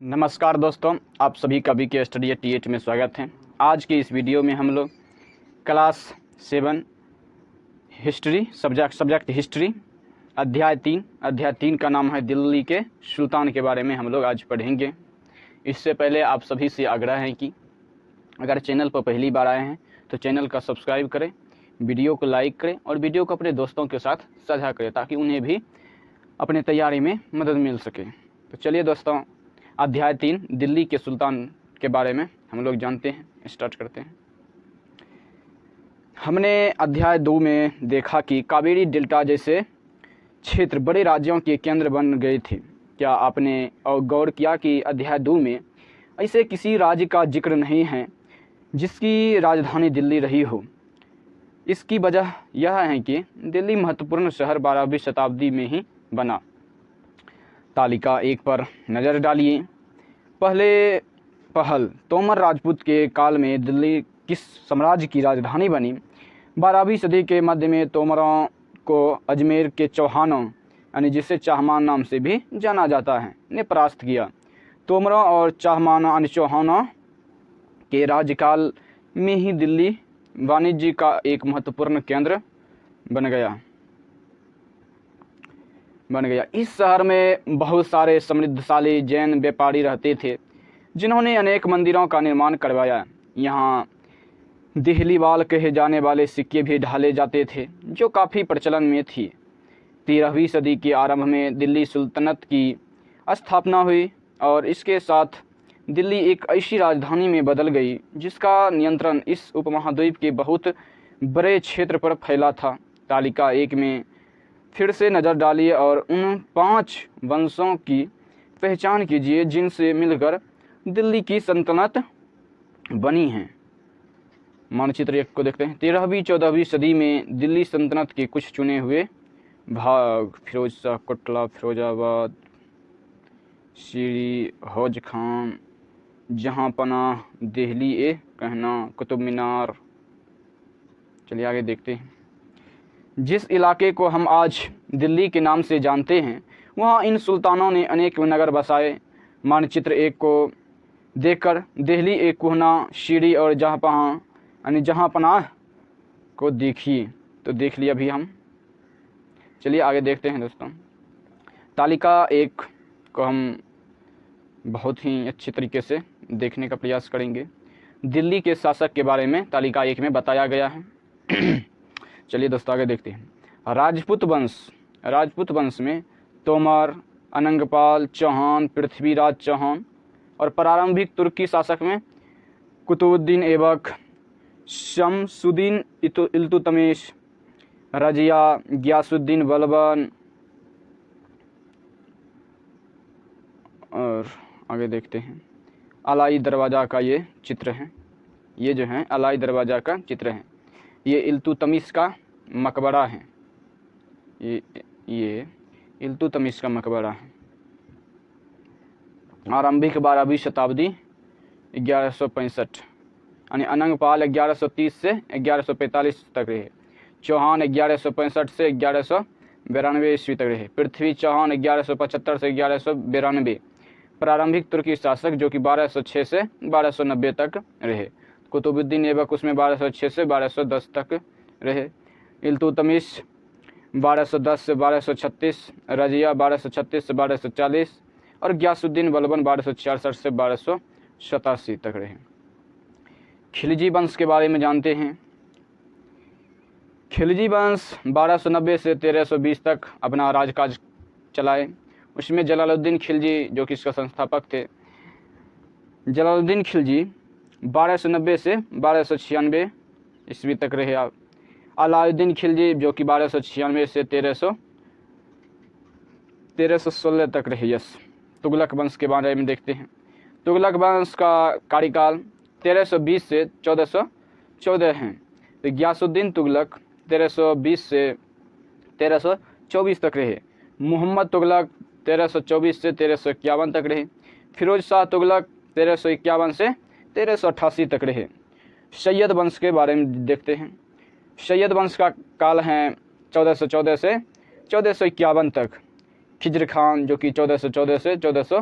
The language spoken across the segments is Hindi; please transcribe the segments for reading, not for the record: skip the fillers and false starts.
नमस्कार दोस्तों, आप सभी का BK स्टडी TH में स्वागत है। आज की इस वीडियो में हम लोग क्लास 7 हिस्ट्री सब्जेक्ट हिस्ट्री अध्याय 3 का नाम है दिल्ली के सुल्तान के बारे में हम लोग आज पढ़ेंगे। इससे पहले आप सभी से आग्रह है कि अगर चैनल पर पहली बार आए हैं तो चैनल का सब्सक्राइब करें, वीडियो को लाइक करें और वीडियो को अपने दोस्तों के साथ साझा करें ताकि उन्हें भी अपने तैयारी में मदद मिल सके। तो चलिए दोस्तों, अध्याय 3 दिल्ली के सुल्तान के बारे में हम लोग जानते हैं, स्टार्ट करते हैं। हमने अध्याय 2 में देखा कि कावेरी डेल्टा जैसे क्षेत्र बड़े राज्यों के केंद्र बन गए थे। क्या आपने और गौर किया कि अध्याय 2 में ऐसे किसी राज्य का जिक्र नहीं है जिसकी राजधानी दिल्ली रही हो। इसकी वजह यह है कि दिल्ली महत्वपूर्ण शहर 12वीं शताब्दी में ही बना। तालिका 1 पर नज़र डालिए। पहल तोमर राजपूत के काल में दिल्ली किस साम्राज्य की राजधानी बनी। 12वीं सदी के मध्य में तोमरों को अजमेर के चौहानों यानी जिसे चाहमान नाम से भी जाना जाता है ने परास्त किया। तोमरों और चौहानों के राज्यकाल में ही दिल्ली वाणिज्य का एक महत्वपूर्ण केंद्र बन गया। इस शहर में बहुत सारे समृद्धशाली जैन व्यापारी रहते थे जिन्होंने अनेक मंदिरों का निर्माण करवाया। यहाँ दिहलीवाल कहे जाने वाले सिक्के भी ढाले जाते थे जो काफ़ी प्रचलन में थी। 13वीं सदी के आरंभ में दिल्ली सुल्तनत की स्थापना हुई और इसके साथ दिल्ली एक ऐसी राजधानी में बदल गई जिसका नियंत्रण इस उपमहाद्वीप के बहुत बड़े क्षेत्र पर फैला था। तालिका 1 में फिर से नज़र डालिए और उन 5 वंशों की पहचान कीजिए जिनसे मिलकर दिल्ली की सल्तनत बनी है। मानचित्र 1 को देखते हैं। 13वीं-14वीं सदी में दिल्ली सल्तनत के कुछ चुने हुए भाग फिरोज शाह कोटला, फिरोजाबाद, सीरी, हौज खान, जहांपनाह, दिल्ली कहना, कुतुब मीनार। चलिए आगे देखते हैं। जिस इलाके को हम आज दिल्ली के नाम से जानते हैं वहाँ इन सुल्तानों ने अनेक नगर बसाए। मानचित्र 1 को देखकर दिल्ली कोहना, शीरी और जहांपनाह को देखिए। तो देख लिया अभी हम। चलिए आगे देखते हैं दोस्तों। तालिका 1 को हम बहुत ही अच्छी तरीके से देखने का प्रयास करेंगे। दिल्ली के शासक के बारे में तालिका 1 में बताया गया है। चलिए दोस्तों आगे देखते हैं। राजपूत वंश में तोमर, अनंगपाल चौहान, पृथ्वीराज चौहान और प्रारंभिक तुर्की शासक में कुतुबुद्दीन ऐबक, शमसुद्दीन इल्तुतमिश, रजिया, गियासुद्दीन बलबन। और आगे देखते हैं। अलाई दरवाज़ा का ये चित्र है। ये जो है अलाई दरवाज़ा का चित्र है। ये इल्तुतमिश का मकबरा है। ये इल्तुतमिश का मकबरा है। आरंभिक 12वीं शताब्दी 1165 यानी अनंगपाल 1130 से 1145 तक रहे। चौहान 1165 से 1192 ईस्वी तक रहे। पृथ्वी चौहान 1175 से 1192। प्रारंभिक तुर्की शासक जो कि 1206 से 1290 तक रहे। कुतुबुद्दीन ऐबक उसमें 1206 से 1210 तक रहे। इल्तुतमिश 1210 से 1236, रजिया 1236 से 1240 और गियासुद्दीन बलबन 1266 से 1287 तक रहे। खिलजी वंश के बारे में जानते हैं। खिलजी वंश 1290 से 1320 तक अपना राजकाज चलाए। उसमें जलालुद्दीन खिलजी जो कि इसका संस्थापक थे। जलालुद्दीन खिलजी 1290 से 1296 ईस्वी तक रहे। आप अलाउद्दीन खिलजी जो कि 1296 से 1316 तक रहे। यस। तुगलक वंश के बारे में देखते हैं। तुगलक वंश का कार्यकाल 1320 से 1414 है। तो गियासुद्दीन तुगलक 1320 से 1324 तक रहे। मोहम्मद तुगलक 1324 से 1351 तक रहे। फिरोज शाह तुगलक 1351 से 1388 तक रहे। सैयद वंश के बारे में देखते हैं। सैयद वंश का काल है 1414 से 1451 तक। खिज्र खान जो कि 1414 से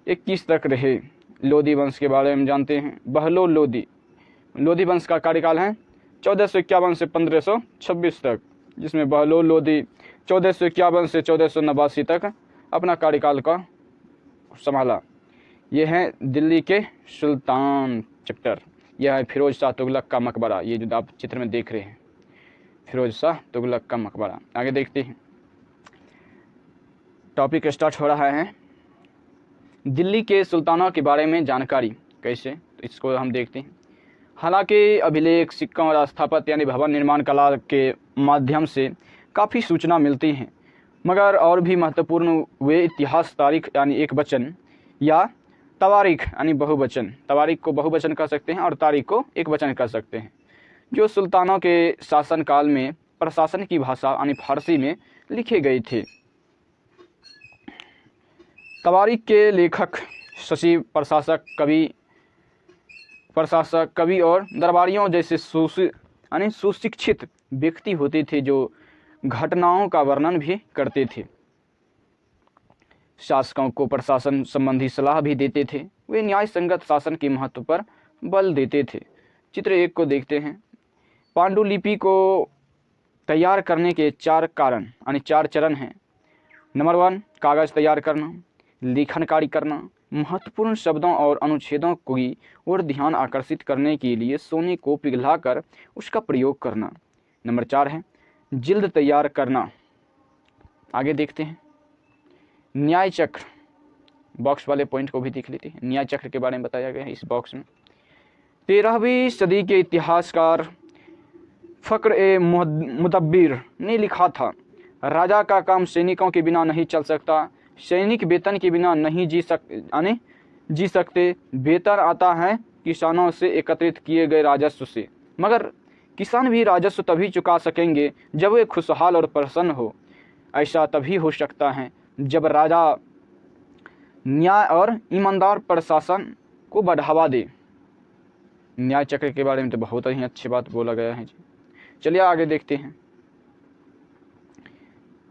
21 तक रहे। लोधी वंश के बारे में जानते हैं। बहलोल लोधी, लोधी वंश का कार्यकाल है 1451 से 1526 तक, जिसमें बहलोल लोधी 1451 से 1489 तक अपना कार्यकाल का संभाला। यह है दिल्ली के सुल्तान चैप्टर। यह है फिरोज शाह तुगलक का मकबरा, ये जो आप चित्र में देख रहे हैं, फिरोज शाह तुगलक का मकबरा। आगे देखते हैं, टॉपिक स्टार्ट हो रहा है। दिल्ली के सुल्तानों के बारे में जानकारी कैसे, तो इसको हम देखते हैं। हालांकि अभिलेख, सिक्कों और स्थापत्य यानी भवन निर्माण कला के माध्यम से काफ़ी सूचना मिलती हैं, मगर और भी महत्वपूर्ण वे इतिहास, तारीख यानी एक वचन या तवारीख यानी बहुवचन, तवारीख को बहुवचन कर सकते हैं और तारीख को एक वचन कर सकते हैं, जो सुल्तानों के शासनकाल में प्रशासन की भाषा यानी फारसी में लिखे गए थे। तवारीख के लेखक सचिव, प्रशासक, कवि और दरबारियों जैसे सुशिक्षित व्यक्ति होते थे, जो घटनाओं का वर्णन भी करते थे। शासकों को प्रशासन संबंधी सलाह भी देते थे। वे न्याय संगत शासन के महत्व पर बल देते थे। चित्र 1 को देखते हैं। पांडुलिपि को तैयार करने के 4 कारण यानी 4 चरण हैं। नंबर 1, कागज़ तैयार करना, लेखन कार्य करना, महत्वपूर्ण शब्दों और अनुच्छेदों की ओर ध्यान आकर्षित करने के लिए सोने को पिघलाकर उसका प्रयोग करना। नंबर 4 है जिल्द तैयार करना। आगे देखते हैं, न्याय चक्र, बॉक्स वाले पॉइंट को भी देख लेते हैं। न्याय चक्र के बारे में बताया गया है इस बॉक्स में। 13वीं सदी के इतिहासकार फ़ख्र-ए-मुदब्बिर ने लिखा था, राजा का काम सैनिकों के बिना नहीं चल सकता, सैनिक वेतन के बिना नहीं जी सकते। वेतन आता है किसानों से एकत्रित किए गए राजस्व से, मगर किसान भी राजस्व तभी चुका सकेंगे जब वे खुशहाल और प्रसन्न हो। ऐसा तभी हो सकता है जब राजा न्याय और ईमानदार प्रशासन को बढ़ावा दे। न्याय चक्र के बारे में तो बहुत ही अच्छी बात बोला गया है जी। चलिए आगे देखते हैं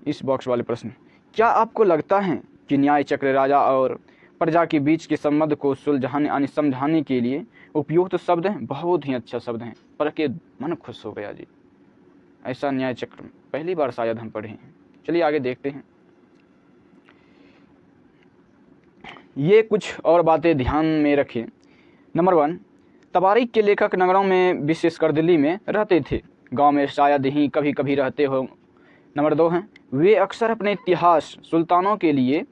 इस बॉक्स वाले प्रश्न। क्या आपको लगता है कि न्याय चक्र राजा और प्रजा के बीच के संबंध को सुलझाने यानी समझाने के लिए उपयुक्त शब्द हैं? बहुत ही अच्छा शब्द हैं, पढ़ के मन खुश हो गया जी। ऐसा न्याय चक्र पहली बार शायद हम पढ़े हैं। चलिए आगे देखते हैं। ये कुछ और बातें ध्यान में रखें। नंबर 1, तवारीख के लेखक नगरों में, विशेषकर दिल्ली में रहते थे, गांव में शायद ही कभी कभी रहते हो। नंबर 2 है वे अक्सर अपने इतिहास सुल्तानों के लिए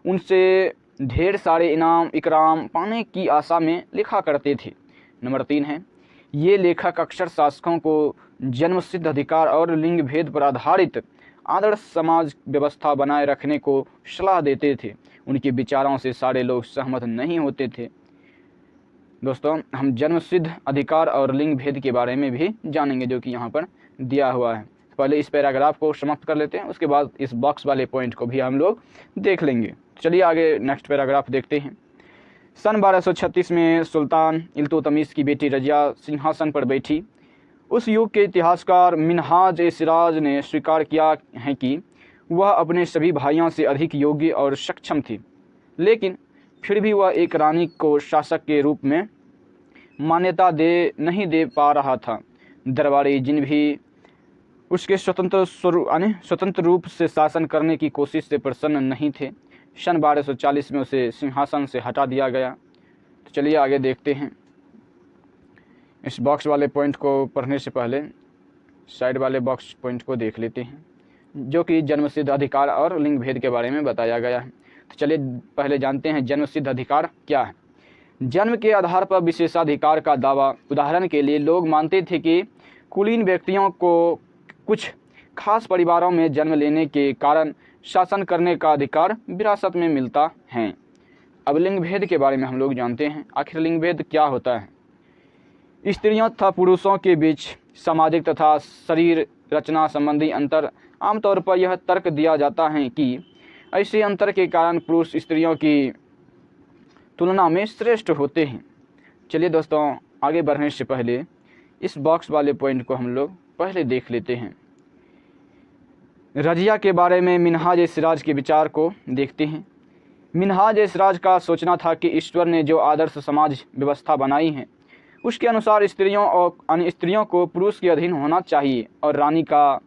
उनसे ढेर सारे इनाम इकराम पाने की आशा में लिखा करते थे। नंबर 3 है ये लेखक अक्सर शासकों को जन्मसिद्ध अधिकार और लिंग भेद पर आधारित आदर्श समाज व्यवस्था बनाए रखने को सलाह देते थे। उनके विचारों से सारे लोग सहमत नहीं होते थे। दोस्तों, हम जन्मसिद्ध अधिकार और लिंग भेद के बारे में भी जानेंगे, जो कि यहाँ पर दिया हुआ है। पहले इस पैराग्राफ को समाप्त कर लेते हैं, उसके बाद इस बॉक्स वाले पॉइंट को भी हम लोग देख लेंगे। चलिए आगे नेक्स्ट पैराग्राफ देखते हैं। सन 1236 में सुल्तान इल्तुतमिश की बेटी रजिया सिंहासन पर बैठी। उस युग के इतिहासकार मिन्हाज-ए-सिराज ने स्वीकार किया है कि वह अपने सभी भाइयों से अधिक योग्य और सक्षम थी, लेकिन फिर भी वह एक रानी को शासक के रूप में मान्यता नहीं दे पा रहा था। दरबारी जिन भी उसके स्वतंत्र रूप से शासन करने की कोशिश से प्रसन्न नहीं थे। सन 1240 में उसे सिंहासन से हटा दिया गया। तो चलिए आगे देखते हैं। इस बॉक्स वाले पॉइंट को पढ़ने से पहले साइड वाले बॉक्स पॉइंट को देख लेते हैं, जो कि जन्मसिद्ध अधिकार और लिंग भेद के बारे में बताया गया है। तो चलिए पहले जानते हैं जन्मसिद्ध अधिकार क्या है। जन्म के आधार पर विशेषाधिकार का दावा। उदाहरण के लिए लोग मानते थे कि कुलीन व्यक्तियों को कुछ खास परिवारों में जन्म लेने के कारण शासन करने का अधिकार विरासत में मिलता है। अब लिंग भेद के बारे में हम लोग जानते हैं। आखिर लिंग भेद क्या होता है? स्त्रियों तथा पुरुषों के बीच सामाजिक तथा शरीर रचना संबंधी अंतर। आमतौर पर यह तर्क दिया जाता है कि ऐसे अंतर के कारण पुरुष स्त्रियों की तुलना में श्रेष्ठ होते हैं। चलिए दोस्तों, आगे बढ़ने से पहले इस बॉक्स वाले पॉइंट को हम लोग पहले देख लेते हैं। रजिया के बारे में मिन्हाज-ए-सिराज के विचार को देखते हैं। मिन्हाज सिराज का सोचना था कि ईश्वर ने जो आदर्श समाज व्यवस्था बनाई है उसके अनुसार स्त्रियों और अन्य स्त्रियों को पुरुष के अधीन होना चाहिए और रानी का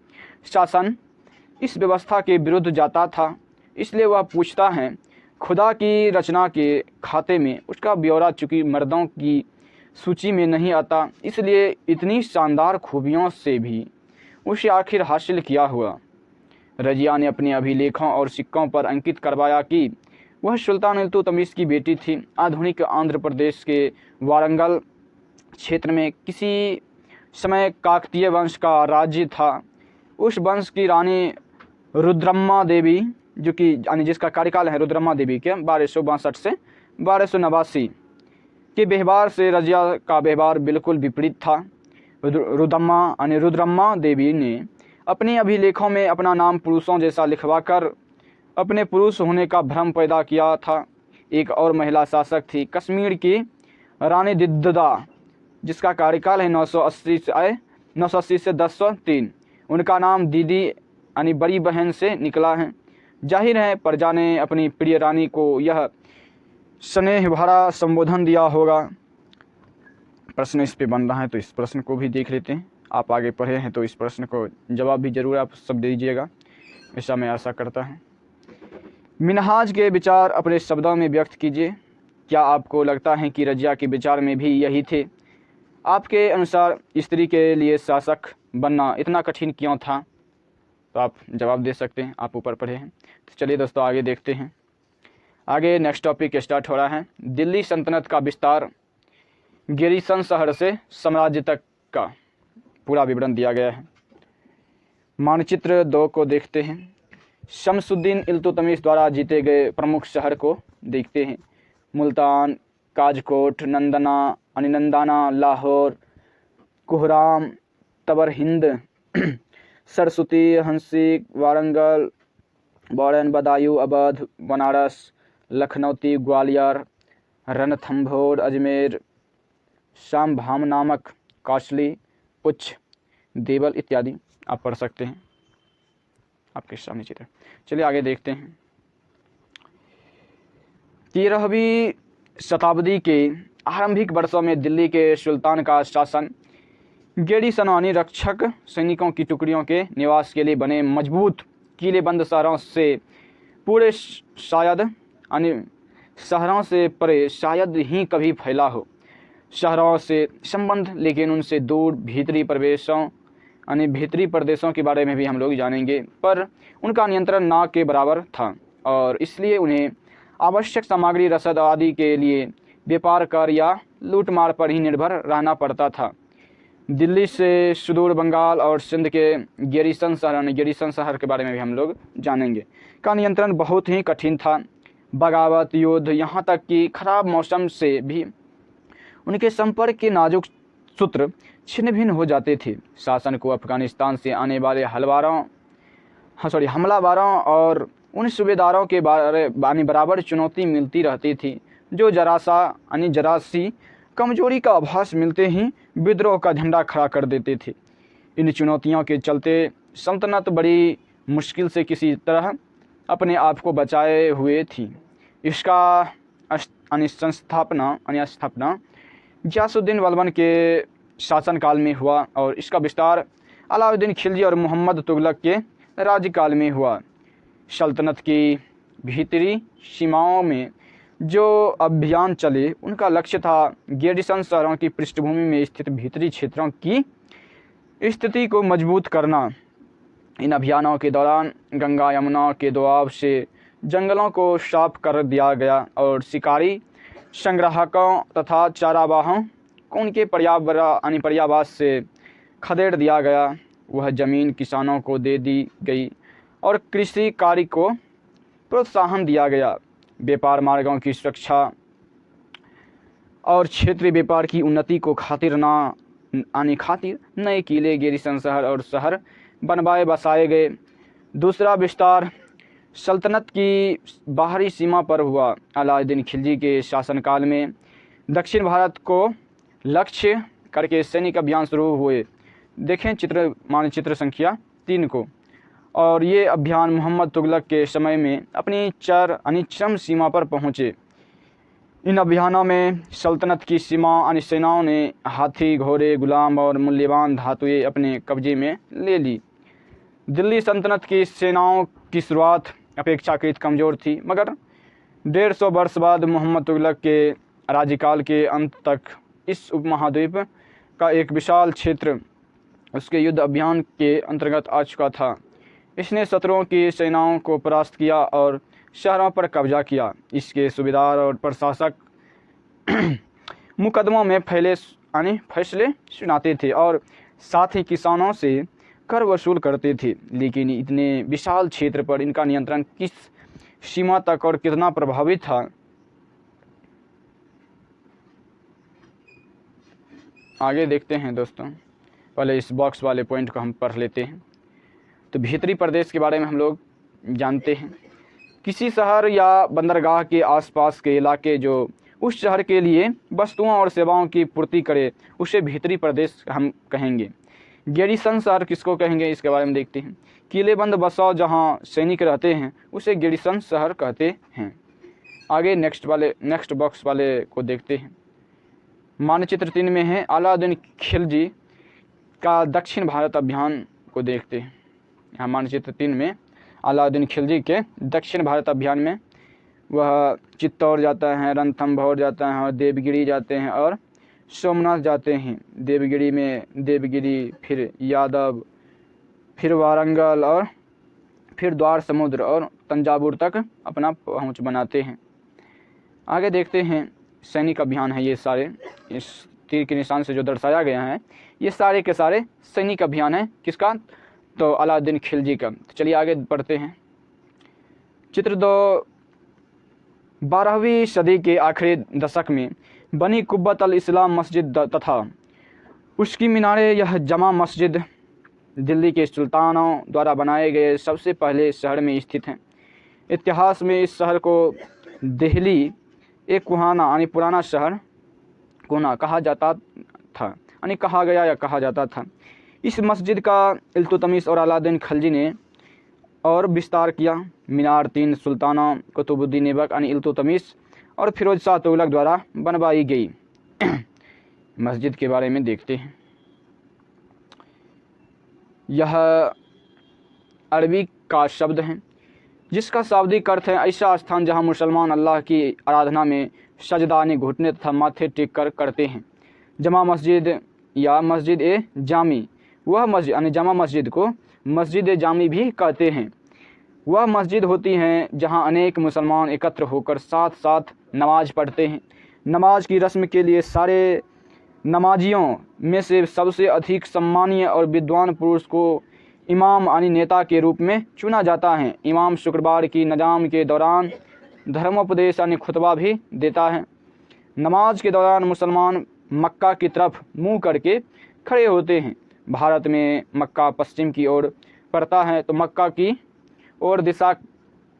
शासन इस व्यवस्था के विरुद्ध जाता था। इसलिए वह पूछता है खुदा की रचना के खाते में उसका ब्यौरा चूँकि मर्दों की सूची में नहीं आता, इसलिए इतनी शानदार खूबियों से भी उसे आखिर हासिल किया हुआ। रजिया ने अपने अभिलेखों और सिक्कों पर अंकित करवाया कि वह सुल्तान इल्तुतमिश की बेटी थी। आधुनिक आंध्र प्रदेश के वारंगल क्षेत्र में किसी समय काकतीय वंश का राज्य था। उस वंश की रानी रुद्रम्मा देवी, जो कि यानी जिसका कार्यकाल है रुद्रम्मा देवी के 1262 से 1289 के व्यवहार से रजिया का व्यवहार बिल्कुल विपरीत था। रुद्रम्मा देवी ने अपने अभिलेखों में अपना नाम पुरुषों जैसा लिखवाकर अपने पुरुष होने का भ्रम पैदा किया था। एक और महिला शासक थी कश्मीर की रानी दिद्दा, जिसका कार्यकाल है 980 से 1003। उनका नाम दीदी यानी बड़ी बहन से निकला है। जाहिर है प्रजा ने अपनी प्रिय रानी को यह स्नेह भरा संबोधन दिया होगा। प्रश्न इस पे बन रहा है तो इस प्रश्न को भी देख लेते हैं। आप आगे पढ़े हैं तो इस प्रश्न को जवाब भी ज़रूर आप सब दीजिएगा, ऐसा मैं आशा करता हूँ। मिन्हाज के विचार अपने शब्दों में व्यक्त कीजिए। क्या आपको लगता है कि रजिया के विचार में भी यही थे? आपके अनुसार स्त्री के लिए शासक बनना इतना कठिन क्यों था? तो आप जवाब दे सकते हैं, आप ऊपर पढ़े हैं। तो चलिए दोस्तों आगे देखते हैं। आगे नेक्स्ट टॉपिक स्टार्ट हो रहा है। दिल्ली सल्तनत का विस्तार, गिरिसन शहर से साम्राज्य तक का पूरा विवरण दिया गया है। मानचित्र 2 को देखते हैं। शमसुद्दीन इल्तुतमिश द्वारा जीते गए प्रमुख शहर को देखते हैं। मुल्तान, काजकोट, नंदना, लाहौर, कुहराम, तबर हिंद, सरस्वती, हंसी, वारंगल, बौड़न, बदायूं, अवध, बनारस, लखनौती, ग्वालियर, रणथंभौर, अजमेर, शामभाम नामक, काशली, उच्च, देवल इत्यादि आप पढ़ सकते हैं। आपके सामने चित्र। चलिए आगे देखते हैं। 13वीं शताब्दी के आरंभिक वर्षों में दिल्ली के सुल्तान का शासन गेरिसनानी रक्षक सैनिकों की टुकड़ियों के निवास के लिए बने मजबूत किलेबंद शहरों से पूरे शायद शहरों से परे शायद ही कभी फैला हो। शहरों से संबंध लेकिन उनसे दूर भीतरी प्रदेशों के बारे में भी हम लोग जानेंगे, पर उनका नियंत्रण ना के बराबर था और इसलिए उन्हें आवश्यक सामग्री रसद आदि के लिए व्यापार कर या लूटमार पर ही निर्भर रहना पड़ता था। दिल्ली से सुदूर बंगाल और सिंध के गेरिसन शहर के बारे में भी हम लोग जानेंगे का नियंत्रण बहुत ही कठिन था। बगावत, युद्ध, यहाँ तक कि खराब मौसम से भी उनके संपर्क के नाजुक सूत्र छिन्न भिन्न हो जाते थे। शासन को अफगानिस्तान से आने वाले हमलावरों और उन सूबेदारों के बराबर चुनौती मिलती रहती थी, जो जरा सी कमजोरी का आभास मिलते ही विद्रोह का झंडा खड़ा कर देते थे। इन चुनौतियों के चलते सल्तनत बड़ी मुश्किल से किसी तरह अपने आप को बचाए हुए थी। इसका स्थापना गियासुद्दीन बलबन के शासनकाल में हुआ और इसका विस्तार अलाउद्दीन खिलजी और मोहम्मद तुगलक के राज्यकाल में हुआ। सल्तनत की भीतरी सीमाओं में जो अभियान चले उनका लक्ष्य था गेरिसन शहरों की पृष्ठभूमि में स्थित भीतरी क्षेत्रों की स्थिति को मजबूत करना। इन अभियानों के दौरान गंगा यमुना के दोआब से जंगलों को साफ कर दिया गया और शिकारी, संग्राहकों तथा चारावाहों को उनके पर्यावास से खदेड़ दिया गया। वह जमीन किसानों को दे दी गई और कृषि कार्य को प्रोत्साहन दिया गया। व्यापार मार्गों की सुरक्षा और क्षेत्रीय व्यापार की उन्नति को खातिर नए किले, गेरिसन शहर और शहर बसाए गए। दूसरा विस्तार सल्तनत की बाहरी सीमा पर हुआ। अलाउद्दीन खिलजी के शासनकाल में दक्षिण भारत को लक्ष्य करके सैनिक अभियान शुरू हुए। देखें मानचित्र संख्या 3 को। और ये अभियान मोहम्मद तुगलक के समय में अपनी चरम सीमा पर पहुँचे। इन अभियानों में सल्तनत की सेनाओं ने हाथी, घोड़े, गुलाम और मूल्यवान धातुएं अपने कब्जे में ले ली। दिल्ली सल्तनत की सेनाओं की शुरुआत अपेक्षाकृत कमज़ोर थी, मगर 150 वर्ष बाद मोहम्मद तुगलक के राज्यकाल के अंत तक इस उपमहाद्वीप का एक विशाल क्षेत्र उसके युद्ध अभियान के अंतर्गत आ चुका था। इसने शत्रुओं की सेनाओं को परास्त किया और शहरों पर कब्जा किया। इसके सूबेदार और प्रशासक मुकदमों में फैसले सुनाते थे और साथ ही किसानों से कर वसूल करते थे, लेकिन इतने विशाल क्षेत्र पर इनका नियंत्रण किस सीमा तक और कितना प्रभावी था, आगे देखते हैं दोस्तों। पहले इस बॉक्स वाले पॉइंट को हम पढ़ लेते हैं। तो भीतरी प्रदेश के बारे में हम लोग जानते हैं। किसी शहर या बंदरगाह के आसपास के इलाके जो उस शहर के लिए वस्तुओं और सेवाओं की पूर्ति करे, उसे भीतरी प्रदेश हम कहेंगे। गैरिसन शहर किसको कहेंगे, इसके बारे में देखते हैं। किलेबंद बसाव जहां सैनिक रहते हैं उसे गैरिसन शहर कहते हैं। आगे नेक्स्ट बॉक्स वाले को देखते हैं। मानचित्र 3 में है अलाउद्दीन खिलजी का दक्षिण भारत अभियान को देखते हैं। यहाँ मानचित्र 3 में अलाउद्दीन खिलजी के दक्षिण भारत अभियान में वह चित्तौड़ जाता है, रणथंभौर जाता है और देवगिरी जाते हैं और सोमनाथ जाते हैं। देवगिरी में देवगिरी, फिर यादव, फिर वारंगल और फिर द्वार समुद्र और तंजावुर तक अपना पहुंच बनाते हैं। आगे देखते हैं सैनिक अभियान है। ये सारे इस तीर के निशान से जो दर्शाया गया है ये सारे के सारे सैनिक अभियान है। किसका? तो अलाउद्दीन खिलजी का। तो चलिए आगे बढ़ते हैं। चित्र 2 12वीं सदी के आखिरी दशक में बनी कुब्बत अल इस्लाम मस्जिद तथा उसकी मीनारें, यह जमा मस्जिद दिल्ली के सुल्तानों द्वारा बनाए गए सबसे पहले शहर में स्थित है। इतिहास में इस शहर को दिल्ली एक कुहाना यानी पुराना शहर कोना कहा जाता था, यानी कहा गया या कहा जाता था। इस मस्जिद का इल्तुतमिश और अलाउद्दीन खिलजी ने और विस्तार किया। मीनार 3 सुल्ताना कुतुबुद्दीन ऐबक यानी इल्तुतमिश और फिरोज शाह तुगलक द्वारा बनवाई गई। मस्जिद के बारे में देखते हैं। यह अरबी का शब्द है जिसका शाब्दिक अर्थ है ऐसा स्थान जहां मुसलमान अल्लाह की आराधना में सजदा यानी घुटने तथा माथे टेक कर करते हैं। जमा मस्जिद या मस्जिद ए जामी, वह मस्जिद यानी जमा मस्जिद को मस्जिद ए जामी भी कहते हैं। वह मस्जिद होती हैं जहां अनेक मुसलमान एकत्र होकर साथ साथ नमाज पढ़ते हैं। नमाज की रस्म के लिए सारे नमाजियों में से सबसे अधिक सम्मानीय और विद्वान पुरुष को इमाम यानी नेता के रूप में चुना जाता है। इमाम शुक्रवार की नजाम के दौरान धर्मोपदेश यानी खुतबा भी देता है। नमाज के दौरान मुसलमान मक्का की तरफ मुंह करके खड़े होते हैं। भारत में मक्का पश्चिम की ओर पड़ता है, तो मक्का की ओर दिशा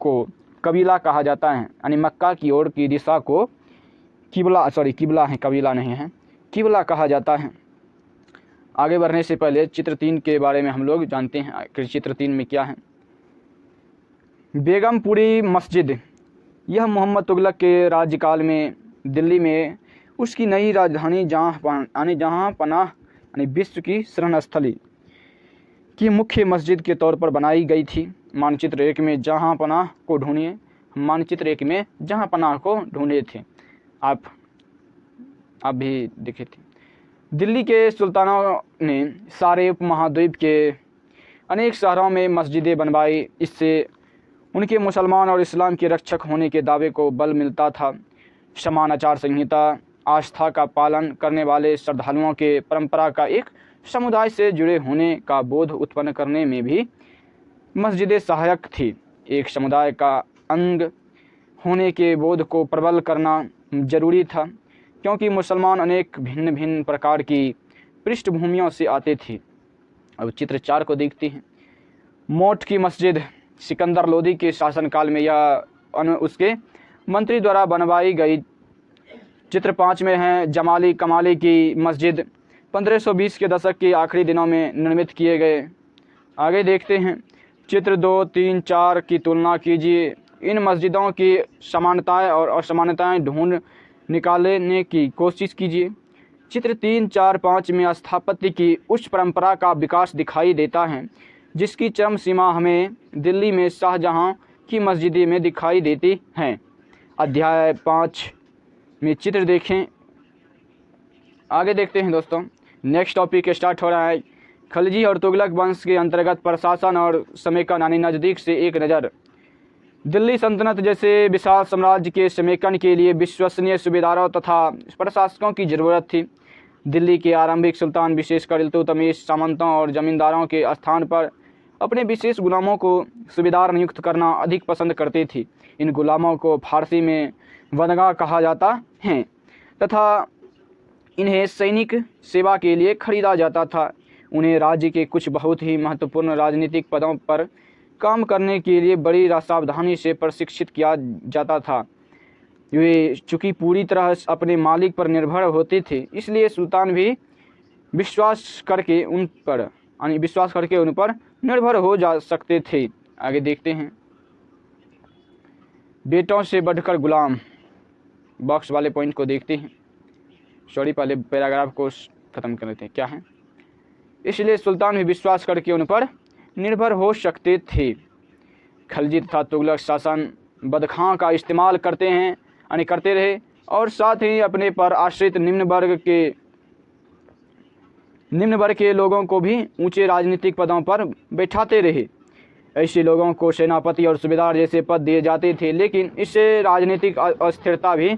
को कबीला कहा जाता है, यानी मक्का की ओर की दिशा को किबला है, कबीला नहीं है, किबला कहा जाता है। आगे बढ़ने से पहले चित्र 3 के बारे में हम लोग जानते हैं कि चित्र 3 में क्या है। बेगमपुरी मस्जिद, यह मोहम्मद तुगलक के राज्यकाल में दिल्ली में उसकी नई राजधानी जहाँ पनाह यानी विश्व की शरण स्थली की मुख्य मस्जिद के तौर पर बनाई गई थी। मानचित्र 1 में जहाँ पनाह को ढूंढिए, मानचित्र 1 में जहाँ पनाह को ढूंढे थे आप भी देखे थे। दिल्ली के सुल्तानों ने सारे उपमहाद्वीप के अनेक शहरों में मस्जिदें बनवाई। इससे उनके मुसलमान और इस्लाम के रक्षक होने के दावे को बल मिलता था। समान आचार संहिता, आस्था का पालन करने वाले श्रद्धालुओं के परंपरा का एक समुदाय से जुड़े होने का बोध उत्पन्न करने में भी मस्जिदें सहायक थी। एक समुदाय का अंग होने के बोध को प्रबल करना जरूरी था, क्योंकि मुसलमान अनेक भिन्न भिन्न प्रकार की पृष्ठभूमियों से आते थे। अब चित्र 4 को देखते हैं। मोट की मस्जिद, सिकंदर लोदी के शासनकाल में यह उसके मंत्री द्वारा बनवाई गई। चित्र 5 में है जमाली कमाली की मस्जिद, 1520 के दशक के आखिरी दिनों में निर्मित किए गए। आगे देखते हैं। चित्र 2, 3, 4 की तुलना कीजिए। इन मस्जिदों की समानताएं और असमानताएं ढूंढ निकालने की कोशिश कीजिए। चित्र 3, 4, 5 में स्थापत्य की उच्च परंपरा का विकास दिखाई देता है, जिसकी चरम सीमा हमें दिल्ली में शाहजहां की मस्जिदें में दिखाई देती हैं। अध्याय 5 में चित्र देखें। आगे देखते हैं दोस्तों। नेक्स्ट टॉपिक स्टार्ट हो रहा है। खलजी और तुगलक वंश के अंतर्गत प्रशासन और समेकन यानी नज़दीक से एक नज़र। दिल्ली सल्तनत जैसे विशाल साम्राज्य के समेकन के लिए विश्वसनीय सूबेदारों तथा प्रशासकों की ज़रूरत थी। दिल्ली के आरंभिक सुल्तान विशेषकर इल्तुतमिश सामंतों और जमींदारों के स्थान पर अपने विशेष गुलामों को सूबेदार नियुक्त करना अधिक पसंद करते थे। इन गुलामों को फारसी में वदगा कहा जाता है तथा इन्हें सैनिक सेवा के लिए खरीदा जाता था। उन्हें राज्य के कुछ बहुत ही महत्वपूर्ण राजनीतिक पदों पर काम करने के लिए बड़ी सावधानी से प्रशिक्षित किया जाता था। वे चूँकि पूरी तरह अपने मालिक पर निर्भर होते थे, इसलिए सुल्तान भी विश्वास करके उन पर निर्भर हो जा सकते थे। आगे देखते हैं। बेटों से बढ़कर गुलाम, बॉक्स वाले पॉइंट को देखते हैं। सॉरी, पहले पैराग्राफ को ख़त्म कर लेते हैं। क्या है? इसलिए सुल्तान भी विश्वास करके उन पर निर्भर हो सकते थे। खलजी तथा तुगलक शासन बदखां का इस्तेमाल करते रहे और साथ ही अपने पर आश्रित निम्न वर्ग के लोगों को भी ऊंचे राजनीतिक पदों पर बैठाते रहे। ऐसे लोगों को सेनापति और सूबेदार जैसे पद दिए जाते थे, लेकिन इससे राजनीतिक अस्थिरता भी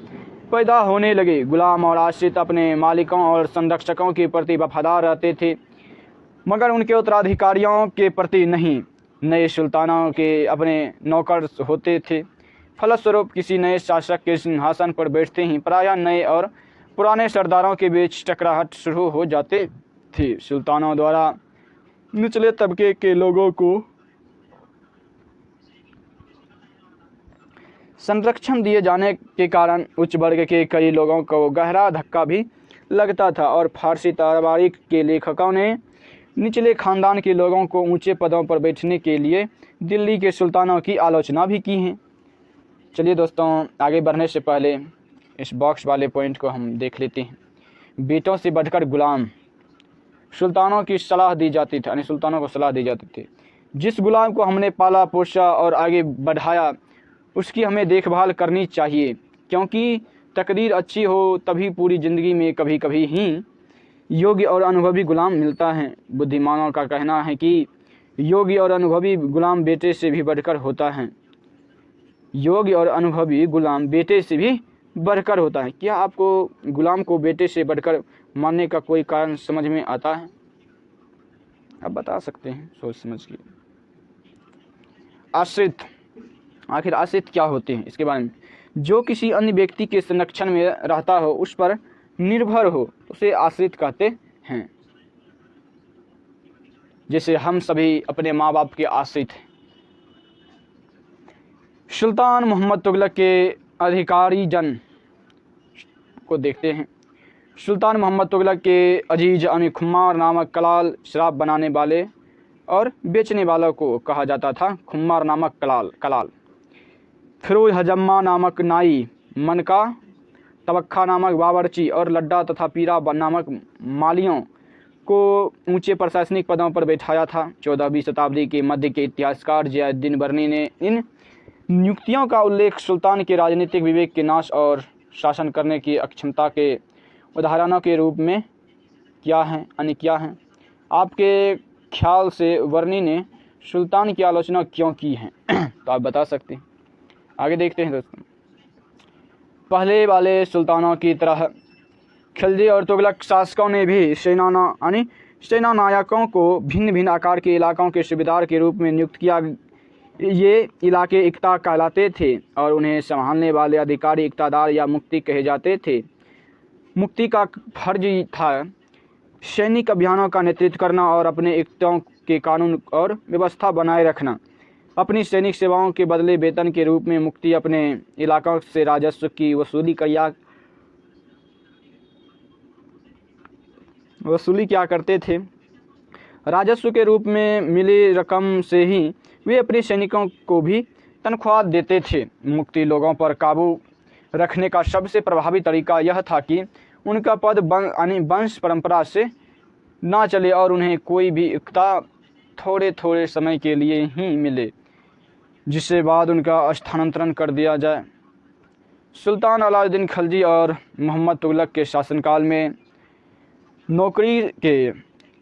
पैदा होने लगी। गुलाम और आश्रित अपने मालिकों और संरक्षकों के प्रति वफादार रहते थे, मगर उनके उत्तराधिकारियों के प्रति नहीं। नए सुल्तानों के अपने नौकर होते थे। फलस्वरूप किसी नए शासक के सिंहासन पर बैठते ही प्रायः नए और पुराने सरदारों के बीच टकराहट शुरू हो जाते थे। सुल्तानों द्वारा निचले तबके के लोगों को संरक्षण दिए जाने के कारण उच्च वर्ग के कई लोगों को गहरा धक्का भी लगता था और फारसी तारीख के लेखकों ने निचले खानदान के लोगों को ऊंचे पदों पर बैठने के लिए दिल्ली के सुल्तानों की आलोचना भी की है। चलिए दोस्तों, आगे बढ़ने से पहले इस बॉक्स वाले पॉइंट को हम देख लेते हैं। बेटों से बढ़कर गुलाम, सुल्तानों की सलाह दी जाती थी, यानी सुल्तानों को सलाह दी जाती थी। जिस गुलाम को हमने पाला पोसा और आगे बढ़ाया, उसकी हमें देखभाल करनी चाहिए, क्योंकि तकदीर अच्छी हो तभी पूरी ज़िंदगी में कभी कभी ही योग्य और अनुभवी गुलाम मिलता है। बुद्धिमानों का कहना है कि योग्य और अनुभवी गुलाम बेटे से भी बढ़कर होता है। योग्य और अनुभवी गुलाम बेटे से भी बढ़कर होता है। क्या आपको गुलाम को बेटे से बढ़कर मानने का कोई कारण समझ में आता है? आप बता सकते हैं सोच समझ के। आश्रित, आखिर आश्रित क्या होते हैं इसके बारे में। जो किसी अन्य व्यक्ति के संरक्षण में रहता हो, उस पर निर्भर हो, उसे आश्रित कहते हैं। जैसे हम सभी अपने माँ बाप के आश्रित हैं। सुल्तान मोहम्मद तुगलक के अधिकारी जन को देखते हैं। सुल्तान मोहम्मद तुगलक के अजीज यानी खुम्मार नामक कलाल, शराब बनाने वाले और बेचने वालों को कहा जाता था खुम्मार नामक कलाल। फिरोज हजम्मा नामक नाई, मनका, तबक्खा नामक बावर्ची और लड्डा तथा पीरा नामक मालियों को ऊंचे प्रशासनिक पदों पर बैठाया था। 14वीं शताब्दी के मध्य के इतिहासकार ज़ियाउद्दीन बर्नी ने इन नियुक्तियों का उल्लेख सुल्तान के राजनीतिक विवेक के नाश और शासन करने की अक्षमता के उदाहरणों के रूप में किया है। आपके ख्याल से वर्नी ने सुल्तान की आलोचना क्यों की है? तो आप बता सकते हैं। आगे देखते हैं दोस्तों। पहले वाले सुल्तानों की तरह खिलजी और तुगलक शासकों ने भी सेना नायकों को भिन्न भिन्न आकार के इलाकों के सूबेदार के रूप में नियुक्त किया। ये इलाके इक्ता कहलाते थे और उन्हें संभालने वाले अधिकारी इक्तादार या मुफ्ती कहे जाते थे। मुफ्ती का फर्ज था सैनिक अभियानों का नेतृत्व करना और अपने इक्तों के कानून और व्यवस्था बनाए रखना। अपनी सैनिक सेवाओं के बदले वेतन के रूप में मुफ्ती अपने इलाकों से राजस्व की वसूली क्या करते थे। राजस्व के रूप में मिली रकम से ही वे अपने सैनिकों को भी तनख्वाह देते थे। मुक्ति लोगों पर काबू रखने का सबसे प्रभावी तरीका यह था कि उनका पद वंश परंपरा से ना चले और उन्हें कोई भी इख्ता थोड़े थोड़े समय के लिए ही मिले, जिसके बाद उनका स्थानांतरण कर दिया जाए। सुल्तान अलाउद्दीन खिलजी और मोहम्मद तुगलक के शासनकाल में नौकरी के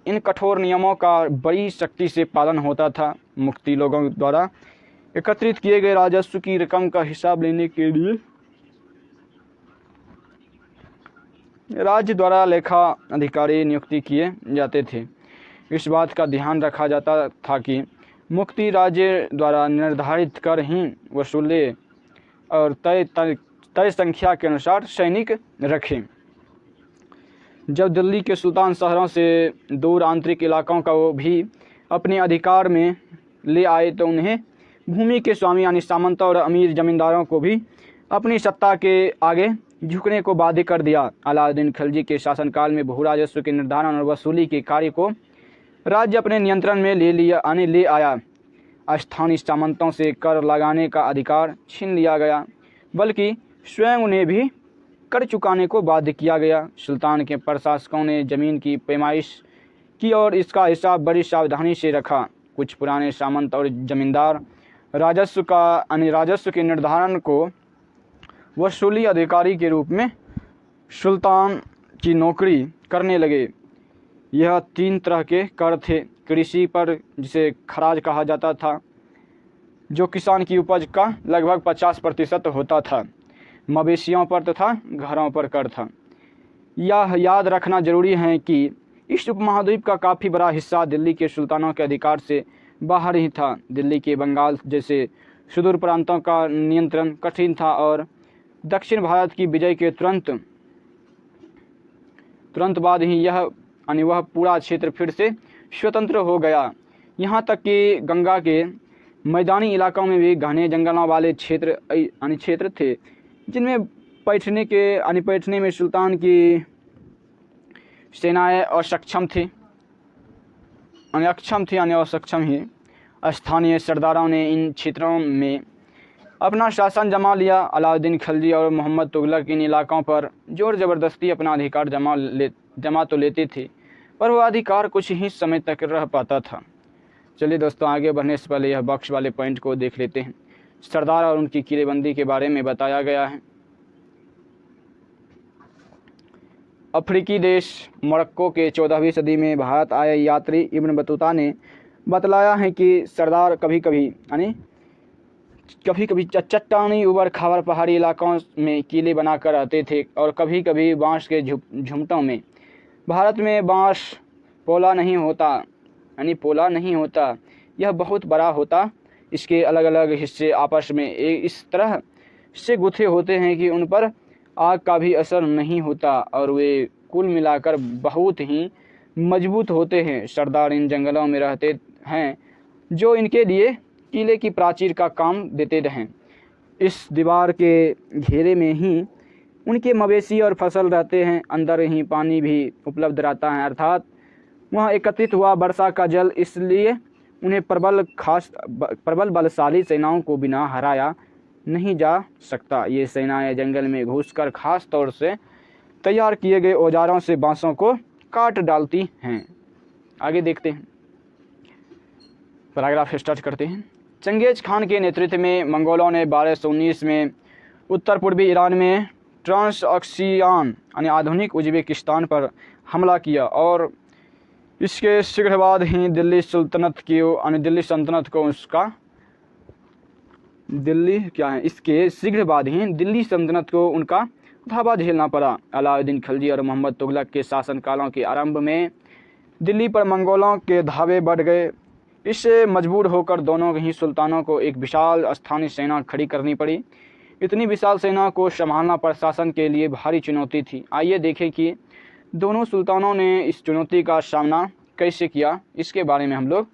इन कठोर नियमों का बड़ी सख्ती से पालन होता था। मुक्ति लोगों द्वारा एकत्रित किए गए राजस्व की रकम का हिसाब लेने के लिए राज्य द्वारा लेखा अधिकारी नियुक्ति किए जाते थे। इस बात का ध्यान रखा जाता था कि मुक्ति राज्य द्वारा निर्धारित कर ही वसूले और तय संख्या के अनुसार सैनिक रखें। जब दिल्ली के सुल्तान शहरों से दूर आंतरिक इलाकों को भी अपने अधिकार में ले आए तो उन्हें भूमि के स्वामी यानी सामंतों और अमीर जमींदारों को भी अपनी सत्ता के आगे झुकने को बाध्य कर दिया। अलाउद्दीन खिलजी के शासनकाल में भू राजस्व के निर्धारण और वसूली के कार्य को राज्य अपने नियंत्रण में ले आया। स्थानीय सामंतों से कर लगाने का अधिकार छीन लिया गया, बल्कि स्वयं उन्हें भी कर चुकाने को बाध्य किया गया। सुल्तान के प्रशासकों ने जमीन की पैमाइश की और इसका हिसाब बड़ी सावधानी से रखा। कुछ पुराने सामंत और जमींदार राजस्व के निर्धारण को वसूली अधिकारी के रूप में सुल्तान की नौकरी करने लगे। यह 3 तरह के कर थे। कृषि पर, जिसे खराज कहा जाता था, जो किसान की उपज का लगभग 50% होता था। मवेशियों पर तथा घरों पर कर था। यह याद रखना जरूरी है कि इस उपमहाद्वीप का काफ़ी बड़ा हिस्सा दिल्ली के सुल्तानों के अधिकार से बाहर ही था। दिल्ली के बंगाल जैसे सुदूर प्रांतों का नियंत्रण कठिन था और दक्षिण भारत की विजय के तुरंत बाद ही वह पूरा क्षेत्र फिर से स्वतंत्र हो गया। यहाँ तक कि गंगा के मैदानी इलाकों में भी घने जंगलों वाले क्षेत्र थे, जिनमें पैठने में सुल्तान की सेनाएं अक्षम थी। स्थानीय सरदारों ने इन क्षेत्रों में अपना शासन जमा लिया। अलाउद्दीन खिलजी और मोहम्मद तुगलक इन इलाकों पर जोर ज़बरदस्ती अपना अधिकार जमा तो लेते थे, पर वह अधिकार कुछ ही समय तक रह पाता था। चलिए दोस्तों, आगे बढ़ने से पहले यह बॉक्स वाले पॉइंट को देख लेते हैं। सरदार और उनकी किलेबंदी के बारे में बताया गया है। अफ्रीकी देश मोरक्को के 14वीं सदी में भारत आए यात्री इब्न बतूता ने बतलाया है कि सरदार कभी कभी चट्टानी उबड़ खाबड़ पहाड़ी इलाकों में किले बनाकर रहते थे और कभी कभी बांस के झुमटों में। भारत में बांस पोला नहीं होता, यह बहुत बड़ा होता। इसके अलग अलग हिस्से आपस में इस तरह से गुथे होते हैं कि उन पर आग का भी असर नहीं होता और वे कुल मिलाकर बहुत ही मजबूत होते हैं। सरदार इन जंगलों में रहते हैं जो इनके लिए किले की प्राचीर का काम देते रहें। इस दीवार के घेरे में ही उनके मवेशी और फसल रहते हैं। अंदर ही पानी भी उपलब्ध रहता है, अर्थात वहाँ एकत्रित हुआ वर्षा का जल, इसलिए उन्हें प्रबल बलशाली सेनाओं को बिना हराया नहीं जा सकता। ये सेनाएं जंगल में घुसकर खास तौर से तैयार किए गए औजारों से बांसों को काट डालती हैं। आगे देखते हैं, पैराग्राफ स्टार्ट करते हैं। चंगेज खान के नेतृत्व में मंगोलों ने 1219 में उत्तर पूर्वी ईरान में ट्रांसऑक्सियान यानी आधुनिक उज्बेकिस्तान पर हमला किया और इसके शीघ्र बाद ही दिल्ली सल्तनत को उनका धावा झेलना पड़ा। अलाउद्दीन खिलजी और मोहम्मद तुगलक के शासनकालों के आरंभ में दिल्ली पर मंगोलों के धावे बढ़ गए। इससे मजबूर होकर दोनों ही सुल्तानों को एक विशाल स्थानीय सेना खड़ी करनी पड़ी। इतनी विशाल सेना को संभालना प्रशासन के लिए भारी चुनौती थी। आइए देखें कि दोनों सुल्तानों ने इस चुनौती का सामना कैसे किया, इसके बारे में हम लोग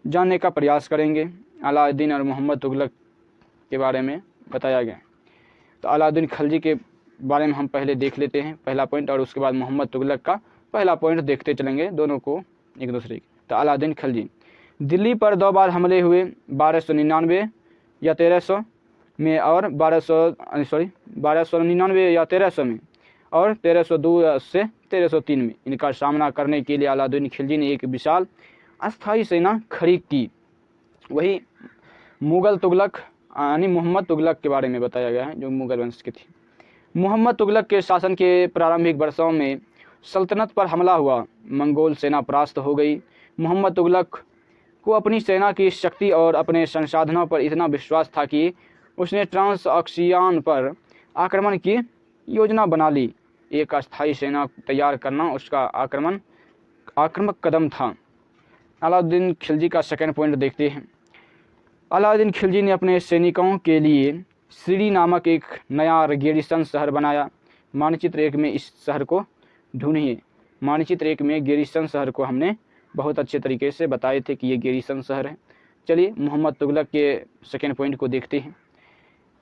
जानने का प्रयास करेंगे। अलाउद्दीन और मोहम्मद तुगलक के बारे में बताया गया। तो अलाउद्दीन खिलजी के बारे में हम पहले देख लेते हैं पहला पॉइंट, और उसके बाद मोहम्मद तुगलक का पहला पॉइंट देखते चलेंगे, दोनों को एक दूसरे की। तो अलाउद्दीन खिलजी दिल्ली पर 2 बार हमले हुए, 1299 या 1300 में और 1299 या 1300 में और 1302 से 1303 में। इनका सामना करने के लिए अलाउद्दीन खिलजी ने एक विशाल अस्थायी सेना खड़ी की। वही मुगल तुगलक यानी मोहम्मद तुगलक के बारे में बताया गया है, जो मुगल वंश के थे। मोहम्मद तुगलक के शासन के प्रारंभिक वर्षों में सल्तनत पर हमला हुआ, मंगोल सेना परास्त हो गई। मोहम्मद तुगलक को अपनी सेना की शक्ति और अपने संसाधनों पर इतना विश्वास था कि उसने ट्रांसऑक्सियान पर आक्रमण की योजना बना ली। एक अस्थायी सेना तैयार करना उसका आक्रामक कदम था। अलाउद्दीन खिलजी का सेकंड पॉइंट देखते हैं। अलाउद्दीन खिलजी ने अपने सैनिकों के लिए सीरी नामक एक नया गैरीसन शहर बनाया। मानचित्र 1 में इस शहर को ढूंढिए। मानचित्र 1 में गैरीसन शहर को हमने बहुत अच्छे तरीके से बताए थे कि ये गैरीसन शहर है। चलिए मोहम्मद तुगलक के सेकंड पॉइंट को देखते हैं।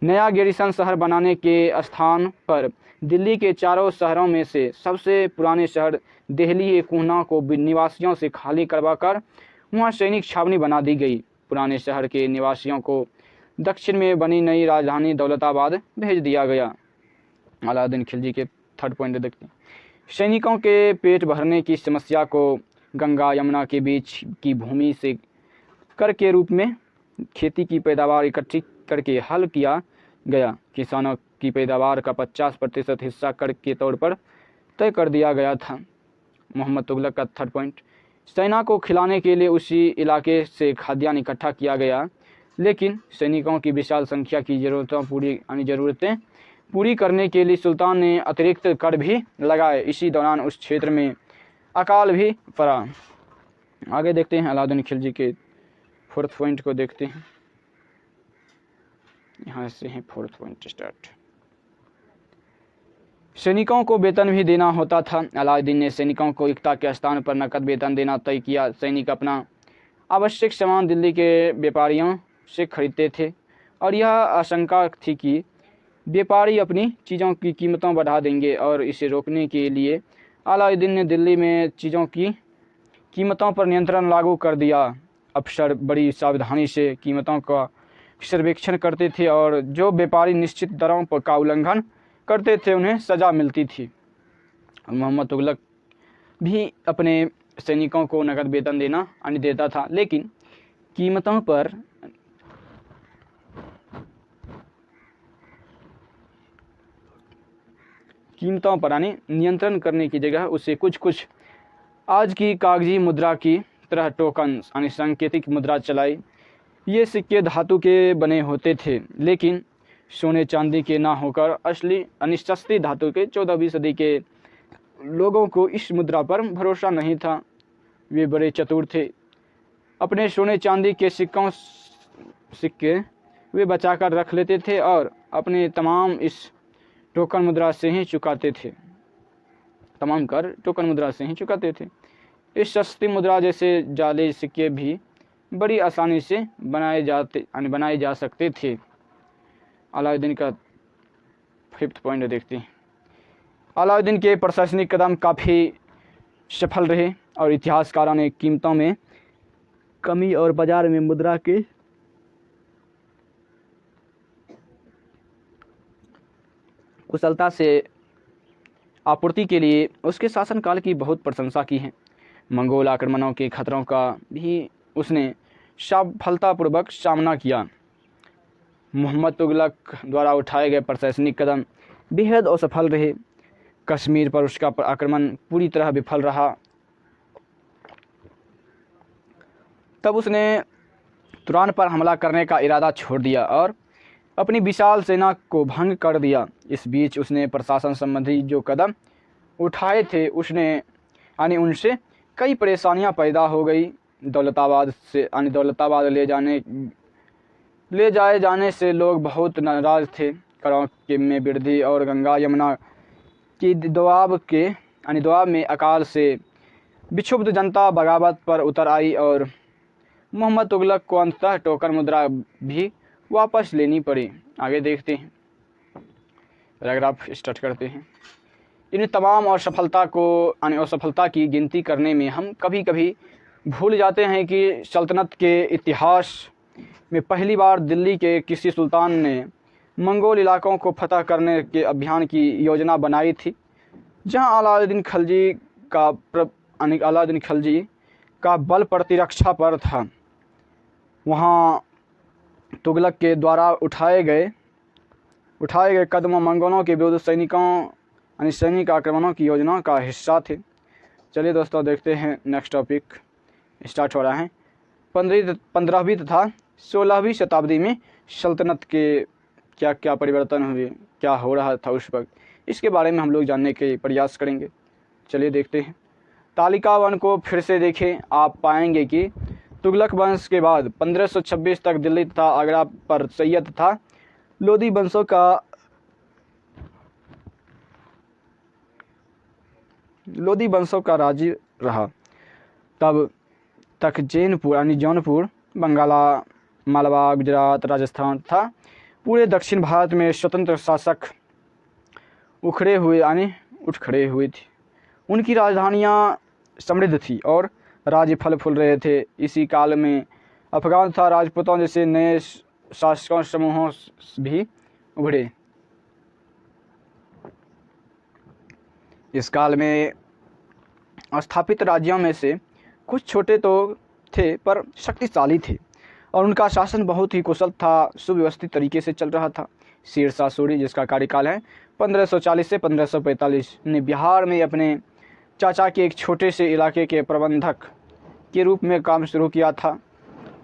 नया गैरीसन शहर बनाने के स्थान पर दिल्ली के चारों शहरों में से सबसे पुराने शहर दिल्ली कुहना को निवासियों से खाली करवाकर वहां सैनिक छावनी बना दी गई। पुराने शहर के निवासियों को दक्षिण में बनी नई राजधानी दौलताबाद भेज दिया गया। अलाउद्दीन खिलजी के थर्ड पॉइंट देखते हैं। सैनिकों के पेट भरने की समस्या को गंगा यमुना के बीच की भूमि से कर के रूप में खेती की पैदावार इकट्ठी करके हल किया गया। किसानों की पैदावार का 50% हिस्सा कर के तौर पर तय कर दिया गया था। मोहम्मद तुगलक का थर्ड पॉइंट। सेना को खिलाने के लिए उसी इलाके से खाद्यान्न इकट्ठा किया गया, लेकिन सैनिकों की विशाल संख्या की ज़रूरतें पूरी करने के लिए सुल्तान ने अतिरिक्त कर भी लगाए। इसी दौरान उस क्षेत्र में अकाल भी पड़ा। आगे देखते हैं अलाउद्दीन खिलजी के फोर्थ पॉइंट को देखते हैं। यहाँ से है फोर्थ पॉइंट स्टार्ट। सैनिकों को वेतन भी देना होता था। अलाउद्दीन ने सैनिकों को एकता के स्थान पर नकद वेतन देना तय किया। सैनिक अपना आवश्यक सामान दिल्ली के व्यापारियों से खरीदते थे और यह आशंका थी कि व्यापारी अपनी चीज़ों की कीमतों बढ़ा देंगे, और इसे रोकने के लिए अलाउद्दीन ने दिल्ली में चीज़ों की कीमतों पर नियंत्रण लागू कर दिया। अफसर बड़ी सावधानी से कीमतों का सर्वेक्षण करते थे और जो व्यापारी निश्चित दरों का उल्लंघन करते थे उन्हें सज़ा मिलती थी। मोहम्मद तुगलक भी अपने सैनिकों को नकद वेतन देता था, लेकिन कीमतों पर यानी नियंत्रण करने की जगह उसे कुछ आज की कागजी मुद्रा की तरह टोकन यानी सांकेतिक मुद्रा चलाई। ये सिक्के धातु के बने होते थे, लेकिन सोने चांदी के ना होकर असली अनिश्चित धातु के। 14वीं सदी के लोगों को इस मुद्रा पर भरोसा नहीं था। वे बड़े चतुर थे। अपने सोने चांदी के सिक्के वे बचाकर रख लेते थे और अपने तमाम इस टोकन मुद्रा से ही चुकाते थे। इस सस्ती मुद्रा जैसे जाली सिक्के भी बड़ी आसानी से बनाए जा सकते थे। अलाउद्दीन का फिफ्थ पॉइंट देखते हैं। अलाउद्दीन के प्रशासनिक कदम काफ़ी सफल रहे और इतिहासकारों ने कीमतों में कमी और बाजार में मुद्रा के कुशलता से आपूर्ति के लिए उसके शासनकाल की बहुत प्रशंसा की है। मंगोल आक्रमणों के खतरों का भी उसने सफलतापूर्वक सामना किया। मोहम्मद तुगलक द्वारा उठाए गए प्रशासनिक कदम बेहद असफल रहे। कश्मीर पर उसका आक्रमण पूरी तरह विफल रहा। तब उसने तुरान पर हमला करने का इरादा छोड़ दिया और अपनी विशाल सेना को भंग कर दिया। इस बीच उसने प्रशासन संबंधी जो कदम उठाए थे उनसे कई परेशानियां पैदा हो गई। दौलताबाद ले जाए जाने से लोग बहुत नाराज थे। करों में वृद्धि और गंगा यमुना की दबाव में अकाल से विक्षुब्ध जनता बगावत पर उतर आई और मोहम्मद तुगलक को अंततः टोकन मुद्रा भी वापस लेनी पड़ी। आगे देखते हैं, पैराग्राफ स्टार्ट करते हैं। इन तमाम असफलता की गिनती करने में हम कभी कभी भूल जाते हैं कि सल्तनत के इतिहास में पहली बार दिल्ली के किसी सुल्तान ने मंगोल इलाकों को फतह करने के अभियान की योजना बनाई थी, जहां अलाउद्दीन खिलजी का बल प्रतिरक्षा पर था। वहां तुगलक के द्वारा उठाए गए कदम मंगोलों के विरुद्ध सैनिक आक्रमणों की योजना का हिस्सा थे। चलिए दोस्तों, देखते हैं नेक्स्ट टॉपिक स्टार्ट हो रहा है। 15वीं तथा 16वीं शताब्दी में सल्तनत के क्या क्या परिवर्तन हुए, क्या हो रहा था उस वक्त, इसके बारे में हम लोग जानने के प्रयास करेंगे। चलिए देखते हैं। तालिका वन को फिर से देखें, आप पाएंगे कि तुगलक वंश के बाद 1526 तक दिल्ली तथा आगरा पर सैयद तथा लोदी वंशों का राज्य रहा। तब तक जौनपुर, बंगाला, मालवा, गुजरात, राजस्थान तथा पूरे दक्षिण भारत में स्वतंत्र शासक उठ खड़े हुए थे। उनकी राजधानियां समृद्ध थी और राज्य फल फूल रहे थे। इसी काल में अफगान तथा राजपूतों जैसे नए शासकों समूहों भी उभरे। इस काल में स्थापित राज्यों में से कुछ छोटे तो थे पर शक्तिशाली थे और उनका शासन बहुत ही कुशल था, सुव्यवस्थित तरीके से चल रहा था। शेरशाह सूरी, जिसका कार्यकाल है 1540 से 1545, ने बिहार में अपने चाचा के एक छोटे से इलाके के प्रबंधक के रूप में काम शुरू किया था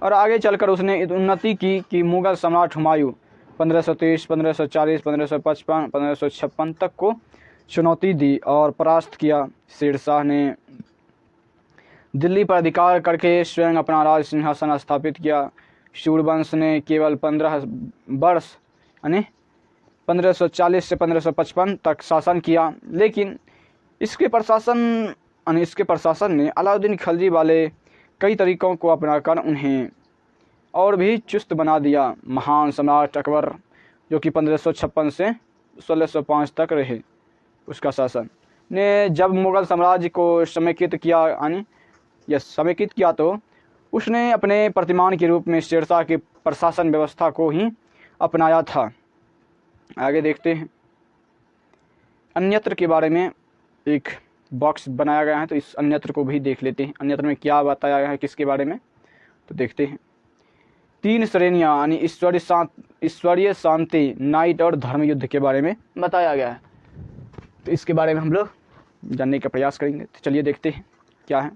और आगे चलकर उसने उन्नति की कि मुगल सम्राट हुमायूं 1530, 1540, 1555, 1556 तक को चुनौती दी और परास्त किया। शेरशाह ने दिल्ली पर अधिकार करके स्वयं अपना राज सिंहासन स्थापित किया। सूर्यवंश ने केवल 15 वर्ष यानी 1540 से 1555 तक शासन किया, लेकिन इसके प्रशासन ने अलाउद्दीन खिलजी वाले कई तरीकों को अपनाकर उन्हें और भी चुस्त बना दिया। महान सम्राट अकबर, जो कि 1556 से 1605 तक रहे, उसका शासन ने जब मुगल साम्राज्य को समेकित किया तो उसने अपने प्रतिमान के रूप में शेरशाह की प्रशासन व्यवस्था को ही अपनाया था। आगे देखते हैं। अन्यत्र के बारे में एक बॉक्स बनाया गया है, तो इस अन्यत्र को भी देख लेते हैं। अन्यत्र में क्या बताया गया है, किसके बारे में, तो देखते हैं। 3 श्रेणियाँ यानी ईश्वरीय शांति, नाइट और धर्म युद्ध के बारे में बताया गया है, तो इसके बारे में हम लोग जानने का प्रयास करेंगे। तो चलिए देखते हैं क्या है।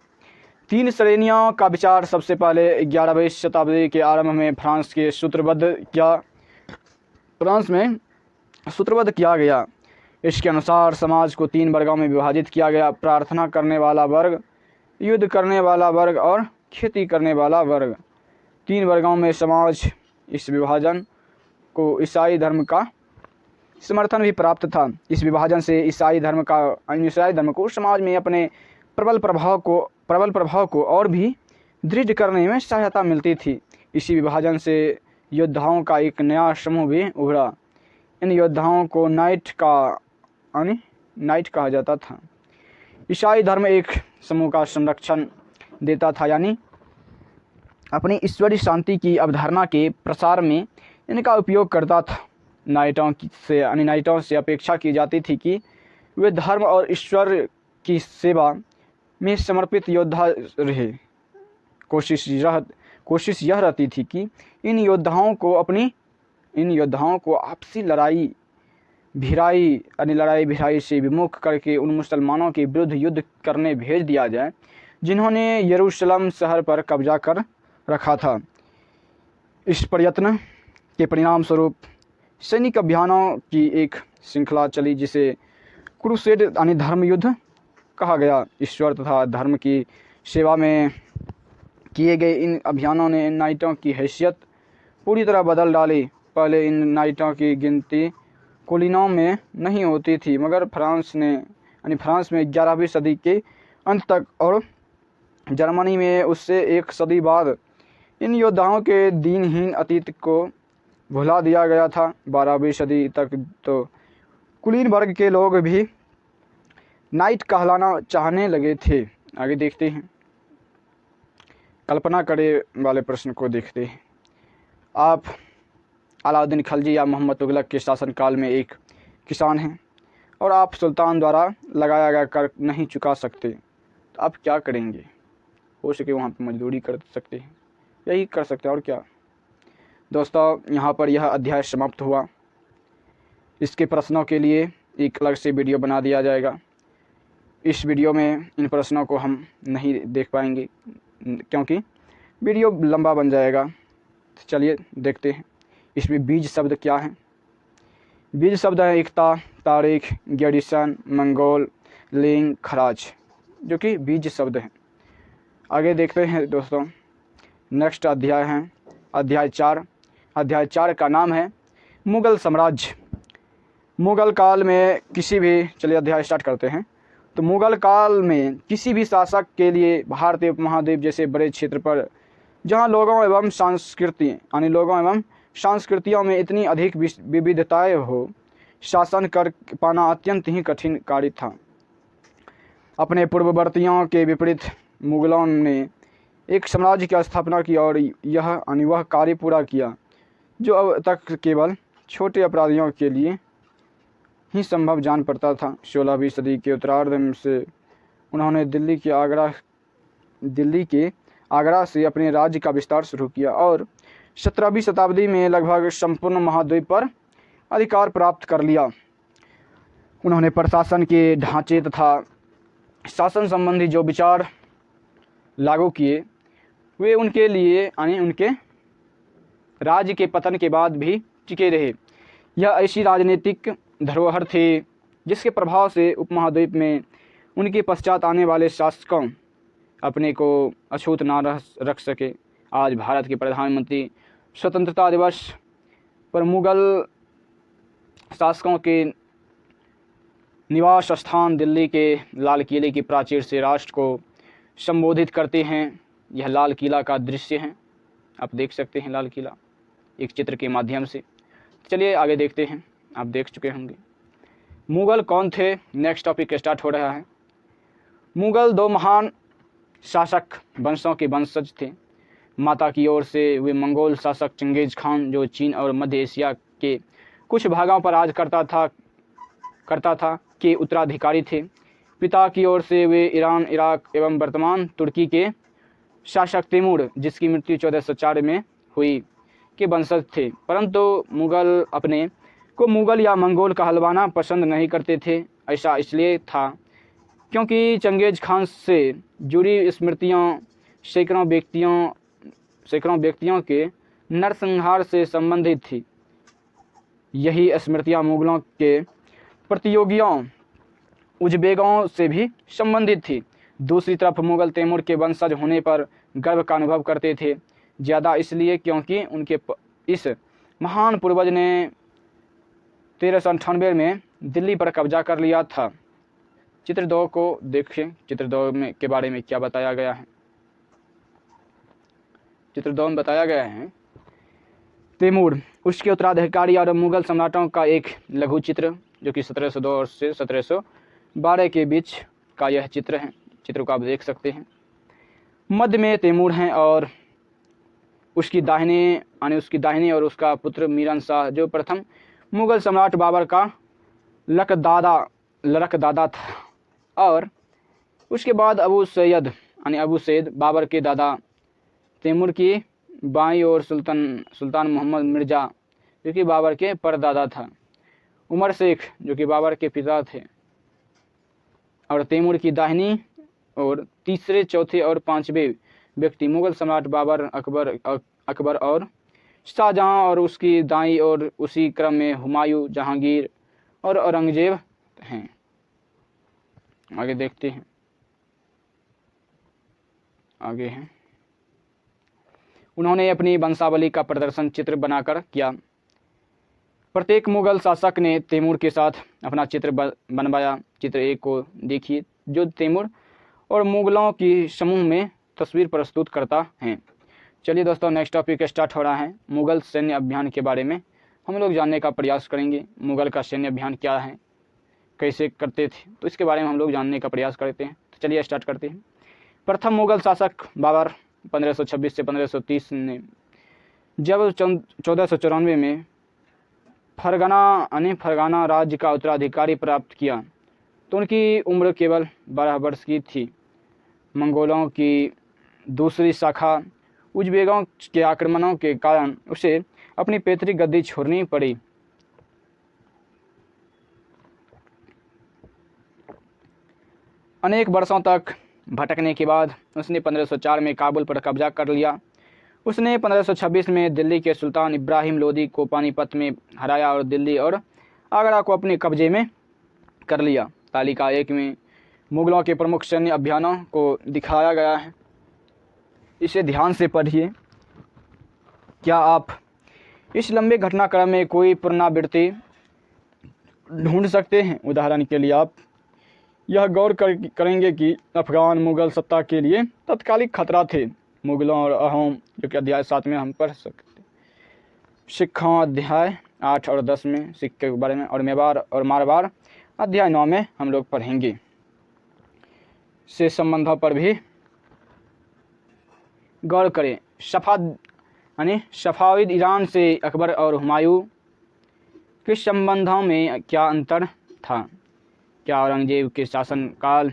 3 श्रेणियों का विचार सबसे पहले 11वीं शताब्दी के आरंभ में फ्रांस में सूत्रबद्ध किया गया। इसके अनुसार समाज को 3 वर्गों में विभाजित किया गया: प्रार्थना करने वाला वर्ग, युद्ध करने वाला वर्ग और खेती करने वाला वर्ग। 3 वर्गों में समाज इस विभाजन को ईसाई धर्म का समर्थन भी प्राप्त था। इस विभाजन से ईसाई धर्म को समाज में अपने प्रबल प्रभाव को और भी दृढ़ करने में सहायता मिलती थी। इसी विभाजन से योद्धाओं का एक नया समूह भी उभरा। इन योद्धाओं को नाइट कहा जाता था। ईसाई धर्म एक समूह का संरक्षण देता था, यानी अपनी ईश्वरीय शांति की अवधारणा के प्रसार में इनका उपयोग करता था। नाइटों से अपेक्षा की जाती थी कि वे धर्म और ईश्वर की सेवा में समर्पित योद्धा रहे। कोशिश यह रहती थी कि इन योद्धाओं को आपसी लड़ाई भिड़ाई से विमुख करके उन मुसलमानों के विरुद्ध युद्ध करने भेज दिया जाए जिन्होंने यरूशलेम शहर पर कब्जा कर रखा था। इस प्रयत्न के परिणाम स्वरूप सैनिक अभियानों की एक श्रृंखला चली, जिसे क्रूसेड यानी धर्म युद्ध कहा गया। ईश्वर तथा धर्म की सेवा में किए गए इन अभियानों ने नाइटों की हैसियत पूरी तरह बदल डाली। पहले इन नाइटों की गिनती कुलीनों में नहीं होती थी, मगर फ्रांस में 11वीं सदी के अंत तक और जर्मनी में उससे 1 सदी बाद इन योद्धाओं के दीनहीन अतीत को भुला दिया गया था। 12वीं सदी तक तो कुलीन वर्ग के लोग भी नाइट कहलाना चाहने लगे थे। आगे देखते हैं। कल्पना करे वाले प्रश्न को देखते हैं। आप अलाउद्दीन खिलजी या मोहम्मद तुगलक के शासनकाल में एक किसान हैं और आप सुल्तान द्वारा लगाया गया कर नहीं चुका सकते, तो आप क्या करेंगे? हो सके वहाँ पर मजदूरी कर सकते हैं, यही कर सकते हैं और क्या। दोस्तों, यहाँ पर यह अध्याय समाप्त हुआ। इसके प्रश्नों के लिए एक अलग से वीडियो बना दिया जाएगा। इस वीडियो में इन प्रश्नों को हम नहीं देख पाएंगे क्योंकि वीडियो लंबा बन जाएगा। तो चलिए देखते हैं इसमें बीज शब्द क्या हैं। बीज शब्द हैं एकता, तारीख, गैरिसन, मंगोल, लिंग, खराज, जो कि बीज शब्द हैं। आगे देखते हैं दोस्तों। नेक्स्ट अध्याय है अध्याय 4। अध्याय 4 का नाम है मुग़ल साम्राज्य। मुग़ल काल में किसी भी, चलिए अध्याय स्टार्ट करते हैं। तो मुग़ल काल में किसी भी शासक के लिए भारतीय उपमहाद्वीप जैसे बड़े क्षेत्र पर जहां लोगों एवं संस्कृतियों में इतनी अधिक विविधताएं हो, शासन कर पाना अत्यंत ही कठिन कार्य था। अपने पूर्ववर्तियों के विपरीत मुग़लों ने एक साम्राज्य की स्थापना की और वह कार्य पूरा किया जो अब तक केवल छोटे अपराधियों के लिए ही संभव जान पड़ता था। 16वीं सदी के उत्तरार्ध से उन्होंने दिल्ली के आगरा से अपने राज्य का विस्तार शुरू किया और 17वीं शताब्दी में लगभग संपूर्ण महाद्वीप पर अधिकार प्राप्त कर लिया। उन्होंने प्रशासन के ढांचे तथा शासन संबंधी जो विचार लागू किए वे उनके राज्य के पतन के बाद भी टिके रहे। यह ऐसी राजनीतिक धरोहर थे जिसके प्रभाव से उपमहाद्वीप में उनके पश्चात आने वाले शासकों अपने को अछूत ना रख सके। आज भारत के प्रधानमंत्री स्वतंत्रता दिवस पर मुग़ल शासकों के निवास स्थान दिल्ली के लाल किले की प्राचीर से राष्ट्र को संबोधित करते हैं। यह लाल किला का दृश्य है, आप देख सकते हैं लाल किला एक चित्र के माध्यम से। चलिए आगे देखते हैं, आप देख चुके होंगे। मुग़ल कौन थे? नेक्स्ट टॉपिक स्टार्ट हो रहा है। मुग़ल 2 महान शासक वंशों के वंशज थे। माता की ओर से वे मंगोल शासक चंगेज खान जो चीन और मध्य एशिया के कुछ भागों पर राज करता था के उत्तराधिकारी थे। पिता की ओर से वे ईरान, इराक एवं वर्तमान तुर्की के शासक तैमूर, जिसकी मृत्यु 1404 में हुई, के वंशज थे। परंतु मुग़ल अपने को मुग़ल या मंगोल कहलवाना पसंद नहीं करते थे। ऐसा इसलिए था क्योंकि चंगेज खान से जुड़ी स्मृतियाँ सैकड़ों व्यक्तियों के नरसंहार से संबंधित थी। यही स्मृतियाँ मुग़लों के प्रतियोगियों उज़्बेकों से भी संबंधित थी। दूसरी तरफ मुग़ल तैमूर के वंशज होने पर गर्व का अनुभव करते थे, ज़्यादा इसलिए क्योंकि उनके इस महान पूर्वज ने 1398 में दिल्ली पर कब्जा कर लिया था। चित्र 2 को देखें। चित्र 2 के बारे में क्या बताया गया है। चित्र 2 में बताया गया है तैमूर, उसके उत्तराधिकारी और मुग़ल सम्राटों का एक लघु चित्र, जो कि 1702 से 1712 के बीच का यह चित्र है। चित्र को आप देख सकते हैं। मध्य में तैमूर हैं और उसकी दाहिनी और उसका पुत्र मीरन शाह, जो प्रथम मुग़ल सम्राट बाबर का लड़कदादा था, और उसके बाद अबू सैद बाबर के दादा। तैमूर की बाईं ओर सुल्तान मोहम्मद मिर्ज़ा, जो कि बाबर के परदादा था। उमर शेख, जो कि बाबर के पिता थे। और तैमूर की दाहिनी और तीसरे, चौथे और 5वें व्यक्ति मुग़ल सम्राट बाबर, अकबर और शाहजहां, और उसकी दाईं और उसी क्रम में हुमायूं, जहांगीर और औरंगजेब हैं। आगे देखते हैं। आगे हैं, उन्होंने अपनी वंशावली का प्रदर्शन चित्र बनाकर किया। प्रत्येक मुग़ल शासक ने तैमूर के साथ अपना चित्र बनवाया। चित्र 1 को देखिए, जो तैमूर और मुग़लों की समूह में तस्वीर प्रस्तुत करता है। चलिए दोस्तों, नेक्स्ट टॉपिक स्टार्ट हो रहा है। मुग़ल सैन्य अभियान के बारे में हम लोग जानने का प्रयास करेंगे। मुग़ल का सैन्य अभियान क्या है, कैसे करते थे, तो इसके बारे में हम लोग जानने का प्रयास करते हैं। तो चलिए स्टार्ट करते हैं। प्रथम मुग़ल शासक बाबर 1526 से 1530 ने जब 1494 में फरगाना राज्य का उत्तराधिकारी प्राप्त किया तो उनकी उम्र केवल 12 वर्ष की थी। मंगोलों की दूसरी शाखा उज़्बेकों के आक्रमणों के कारण उसे अपनी पैतृक गद्दी छोड़नी पड़ी। अनेक वर्षों तक भटकने के बाद उसने 1504 में काबुल पर कब्जा कर लिया। उसने 1526 में दिल्ली के सुल्तान इब्राहिम लोदी को पानीपत में हराया और दिल्ली और आगरा को अपने कब्जे में कर लिया। तालिका 1 में मुगलों के प्रमुख सैन्य अभियानों को दिखाया गया है, इसे ध्यान से पढ़िए। क्या आप इस लंबे घटनाक्रम में कोई पुनरावृत्ति ढूंढ सकते हैं? उदाहरण के लिए आप यह गौर करेंगे कि अफगान मुगल सत्ता के लिए तत्कालिक खतरा थे। मुगलों और अहोम, जो कि अध्याय 7 में हम पढ़ सकते। सिखों अध्याय 8 और 10 में सिख के बारे में, और मेवाड़ और मारवाड़ अध्याय 9 में हम लोग पढ़ेंगे। से संबंधों पर भी गौर करें। सफ़ाविद ईरान से अकबर और हुमायूं के संबंधों में क्या अंतर था? क्या औरंगजेब के शासनकाल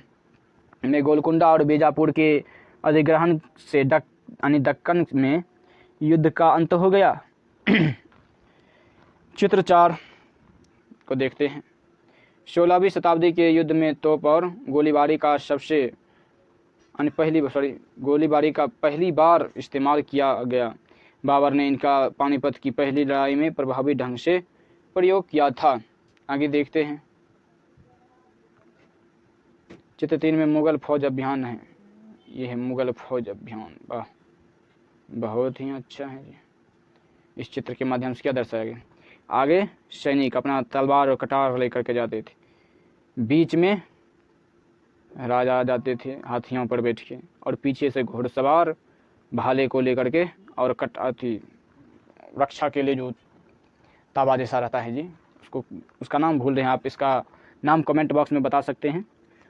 में गोलकुंडा और बीजापुर के अधिग्रहण से दक्कन में युद्ध का अंत हो गया? चित्र 4 को देखते हैं। 16वीं शताब्दी के युद्ध में तोप और गोलीबारी का पहली बार इस्तेमाल किया गया। बाबर ने इनका पानीपत की पहली लड़ाई में प्रभावी ढंग से प्रयोग किया था। आगे देखते हैं। चित्र 3 में मुगल फौज अभियान है। यह है मुगल फौज अभियान। वाह, बहुत ही अच्छा है जी। इस चित्र के माध्यम से क्या दर्शाया गया? आगे सैनिक अपना तलवार और कटार लेकर के जाते थे, बीच में राजा जाते थे हाथियों पर बैठ के, और पीछे से घुड़सवार भाले को लेकर के, और रक्षा के लिए जो ताबा जैसा रहता है जी, उसका नाम भूल रहे हैं आप, इसका नाम कमेंट बॉक्स में बता सकते हैं।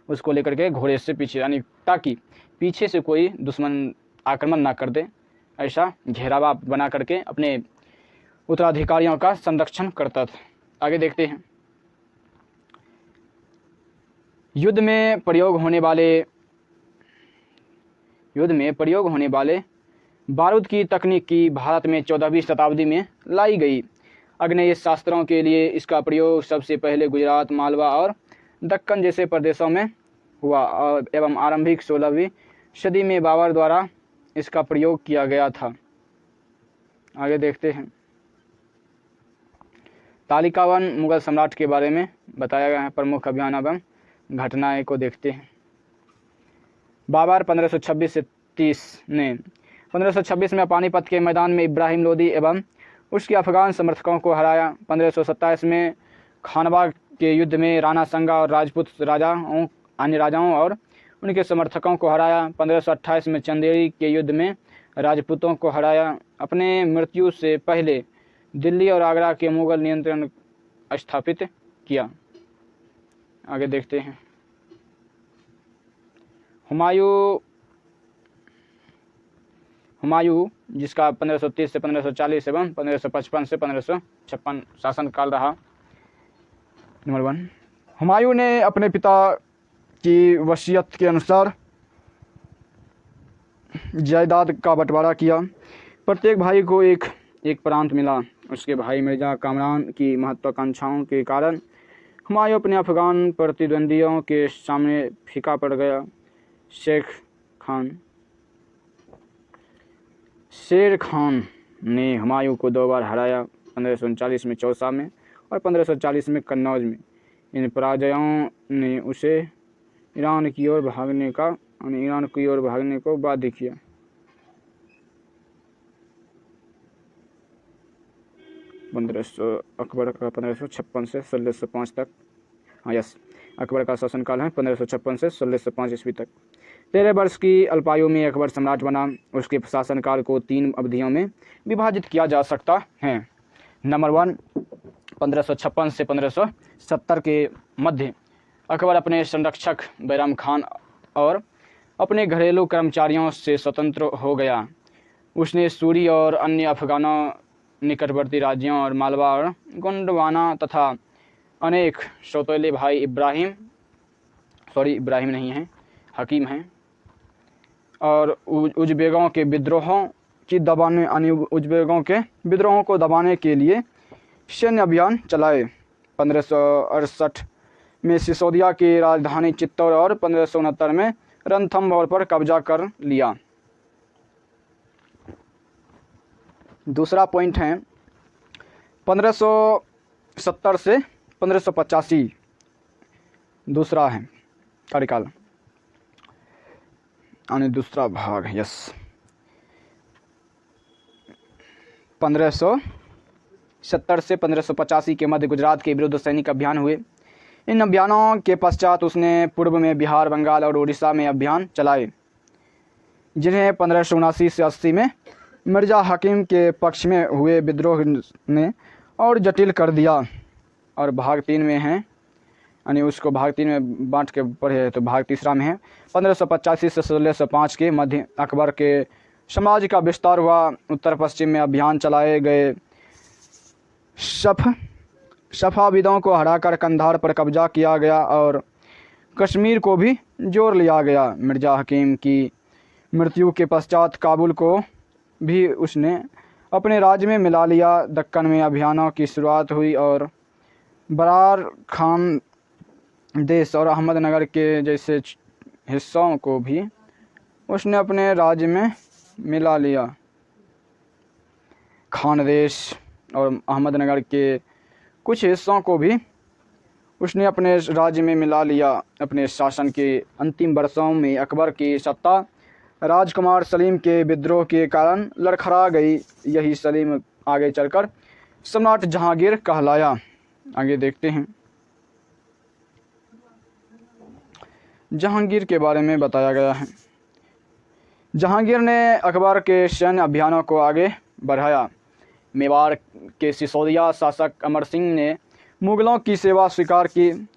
उसको लेकर के घोड़े से पीछे, यानी ताकि पीछे से कोई दुश्मन आक्रमण ना कर दे, ऐसा घेरावा बना करके अपने उत्तराधिकारियों का संरक्षण करता था। आगे देखते हैं। युद्ध में प्रयोग होने वाले बारूद की तकनीक की भारत में 14वीं शताब्दी में लाई गई। आग्नेय शास्त्रों के लिए इसका प्रयोग सबसे पहले गुजरात, मालवा और दक्कन जैसे प्रदेशों में हुआ, एवं आरंभिक 16वीं सदी में बाबर द्वारा इसका प्रयोग किया गया था। आगे देखते हैं। तालिका 1 मुगल सम्राट के बारे में बताया गया है। प्रमुख अभियान एवं घटनाएं को देखते हैं। बाबर 1526 से 30 ने 1526 में पानीपत के मैदान में इब्राहिम लोदी एवं उसके अफगान समर्थकों को हराया। 1527 में खानवा के युद्ध में राणा संगा और राजपूत अन्य राजाओं और उनके समर्थकों को हराया। 1528 में चंदेरी के युद्ध में राजपूतों को हराया। अपने मृत्यु से पहले दिल्ली और आगरा के मुगल नियंत्रण स्थापित किया। आगे देखते हैं। हुमायूं जिसका 1530 से 1540 एवं 1555 से 1556 शासनकाल रहा। नंबर 1, हुमायूं ने अपने पिता की वसीयत के अनुसार जायदाद का बंटवारा किया। प्रत्येक भाई को एक प्रांत मिला। उसके भाई मिर्जा कामरान की महत्वाकांक्षाओं के कारण हुमायूं अपने अफगान प्रतिद्वंदियों के सामने फीका पड़ गया। शेर खान ने हुमायूं को 2 बार हराया, 1539 में चौसा में और 1540 में कन्नौज में। इन पराजयों ने उसे ईरान की ओर भागने को बाध्य किया। अकबर का 1556 से 1605 तक। अकबर का शासनकाल है 1556 से 1605 ईस्वी तक। 13 वर्ष की अल्पायु में अकबर सम्राट बना। उसके शासनकाल को 3 अवधियों में विभाजित किया जा सकता है। नंबर 1, 1556 से 1570 के मध्य अकबर अपने संरक्षक बैराम खान और अपने घरेलू कर्मचारियों से स्वतंत्र हो गया। उसने सूरी और अन्य अफगानों, निकटवर्ती राज्यों और मालवा, गोंडवाना तथा अनेक सौतेले भाई इब्राहिम नहीं हैं, हकीम हैं, और उज़्बेकों के विद्रोहों को दबाने के लिए सैन्य अभियान चलाए। 1568 में सिसोदिया की राजधानी चित्तौड़ और 1569 में रणथंभौर पर कब्जा कर लिया। दूसरा पॉइंट है 1570 से 1585 दूसरा है कार्यकाल, यानी दूसरा भाग। यस, 1570 से 1585 के मध्य गुजरात के विरुद्ध सैनिक अभियान हुए। इन अभियानों के पश्चात उसने पूर्व में बिहार, बंगाल और उड़ीसा में अभियान चलाए, जिन्हें 1579 से 80 में मिर्ज़ा हकीम के पक्ष में हुए विद्रोह ने और जटिल कर दिया। और भाग 3 में है, यानी उसको भाग 3 में बांट के पढ़े तो भाग तीसरा में है। 1585 से 1605 के मध्य अकबर के साम्राज्य का विस्तार हुआ। उत्तर पश्चिम में अभियान चलाए गए। सफ़ाविदों को हराकर कंधार पर कब्जा किया गया और कश्मीर को भी जोड़ लिया गया। मिर्ज़ा हकीम की मृत्यु के पश्चात काबुल को भी उसने अपने राज्य में मिला लिया। दक्कन में अभियानों की शुरुआत हुई और बरार खान देश और अहमदनगर के जैसे हिस्सों को भी उसने अपने राज्य में मिला लिया। खानदेश और अहमदनगर के कुछ हिस्सों को भी उसने अपने राज्य में मिला लिया। अपने शासन के अंतिम वर्षों में अकबर की सत्ता राजकुमार सलीम के विद्रोह के कारण लड़खड़ा गई। यही सलीम आगे चलकर सम्राट जहांगीर कहलाया। आगे देखते हैं। जहांगीर के बारे में बताया गया है। जहांगीर ने अकबर के सैन्य अभियानों को आगे बढ़ाया। मेवाड़ के सिसोदिया शासक अमर सिंह ने मुगलों की सेवा स्वीकार की।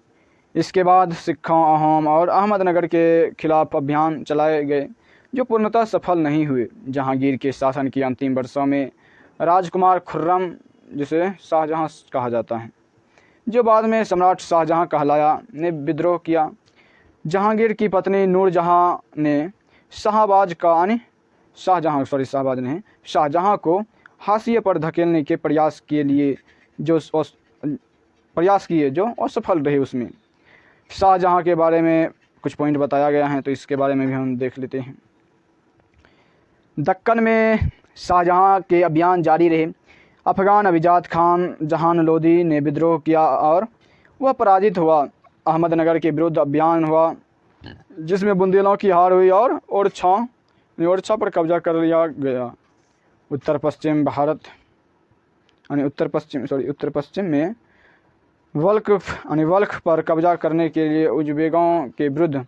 इसके बाद सिखों, अहोम और अहमदनगर के खिलाफ अभियान चलाए गए, जो पूर्णतः सफल नहीं हुए। जहांगीर के शासन के अंतिम वर्षों में राजकुमार खुर्रम, जिसे शाहजहां कहा जाता है, जो बाद में सम्राट शाहजहां कहलाया, ने विद्रोह किया। जहांगीर की पत्नी नूरजहां ने शाहजहां को हाशिए पर धकेलने के प्रयास किए जो असफल रहे। उसमें शाहजहां के बारे में कुछ पॉइंट बताया गया है, तो इसके बारे में भी हम देख लेते हैं। दक्कन में शाहजहां के अभियान जारी रहे। अफगान अभिजात खान जहान लोदी ने विद्रोह किया और वह पराजित हुआ। अहमदनगर के विरुद्ध अभियान हुआ, जिसमें बुंदेलों की हार हुई और ओरछा पर कब्जा कर लिया गया। उत्तर पश्चिम में वल्ख पर कब्जा करने के लिए उज़्बेकों के विरुद्ध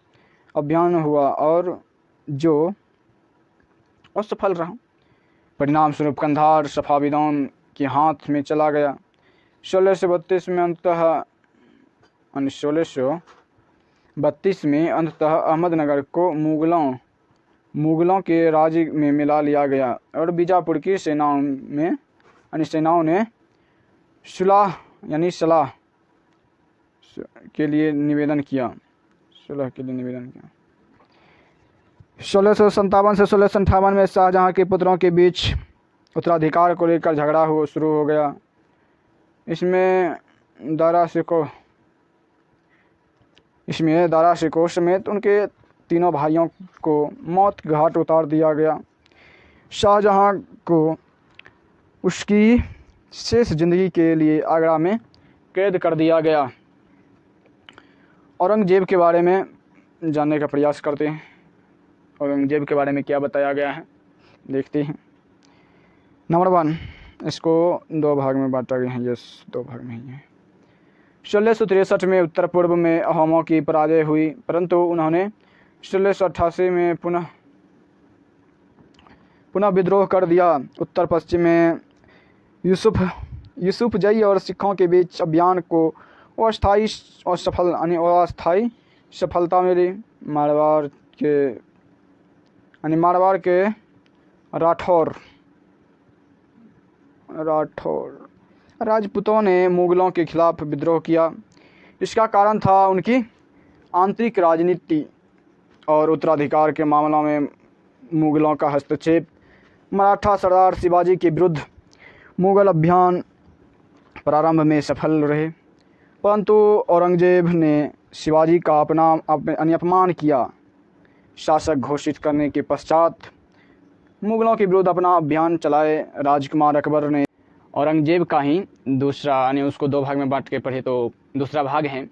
अभियान हुआ और जो असफल रहा। परिणाम स्वरूप कंधार सफ़ाविदों के हाथ में चला गया। 1632 में अंततः अहमदनगर को मुगलों के राज्य में मिला लिया गया और बीजापुर की सेनाओं ने सुलह के लिए निवेदन किया। 1657 से 1658 में शाहजहां के पुत्रों के बीच उत्तराधिकार को लेकर झगड़ा शुरू हो गया। इसमें दारा शिकोह समेत उनके तीनों भाइयों को मौत के घाट उतार दिया गया। शाहजहां को उसकी शेष जिंदगी के लिए आगरा में कैद कर दिया गया। औरंगजेब के बारे में जानने का प्रयास करते हैं। औरंगजेब के बारे में क्या बताया गया है, देखते हैं। नंबर 1, इसको 2 भाग में बांटा गया है। यस, 2 भाग में ही है। 1663 में उत्तर पूर्व में अहोमों की पराजय हुई, परंतु उन्होंने 1688 में पुनः विद्रोह कर दिया। उत्तर पश्चिम में यूसुफजई और सिखों के बीच अभियान को अस्थायी सफलता मिली। मारवाड़ के यानी मारवाड़ के राठौर राजपूतों ने मुगलों के खिलाफ विद्रोह किया। इसका कारण था उनकी आंतरिक राजनीति और उत्तराधिकार के मामलों में मुगलों का हस्तक्षेप। मराठा सरदार शिवाजी के विरुद्ध मुगल अभियान प्रारंभ में सफल रहे, परंतु औरंगजेब ने शिवाजी का अपमान किया। शासक घोषित करने के पश्चात मुगलों के विरुद्ध अपना अभियान चलाए। राजकुमार अकबर ने औरंगजेब का ही दूसरा, यानी उसको दो भाग में बांट के पढ़े तो दूसरा भाग है।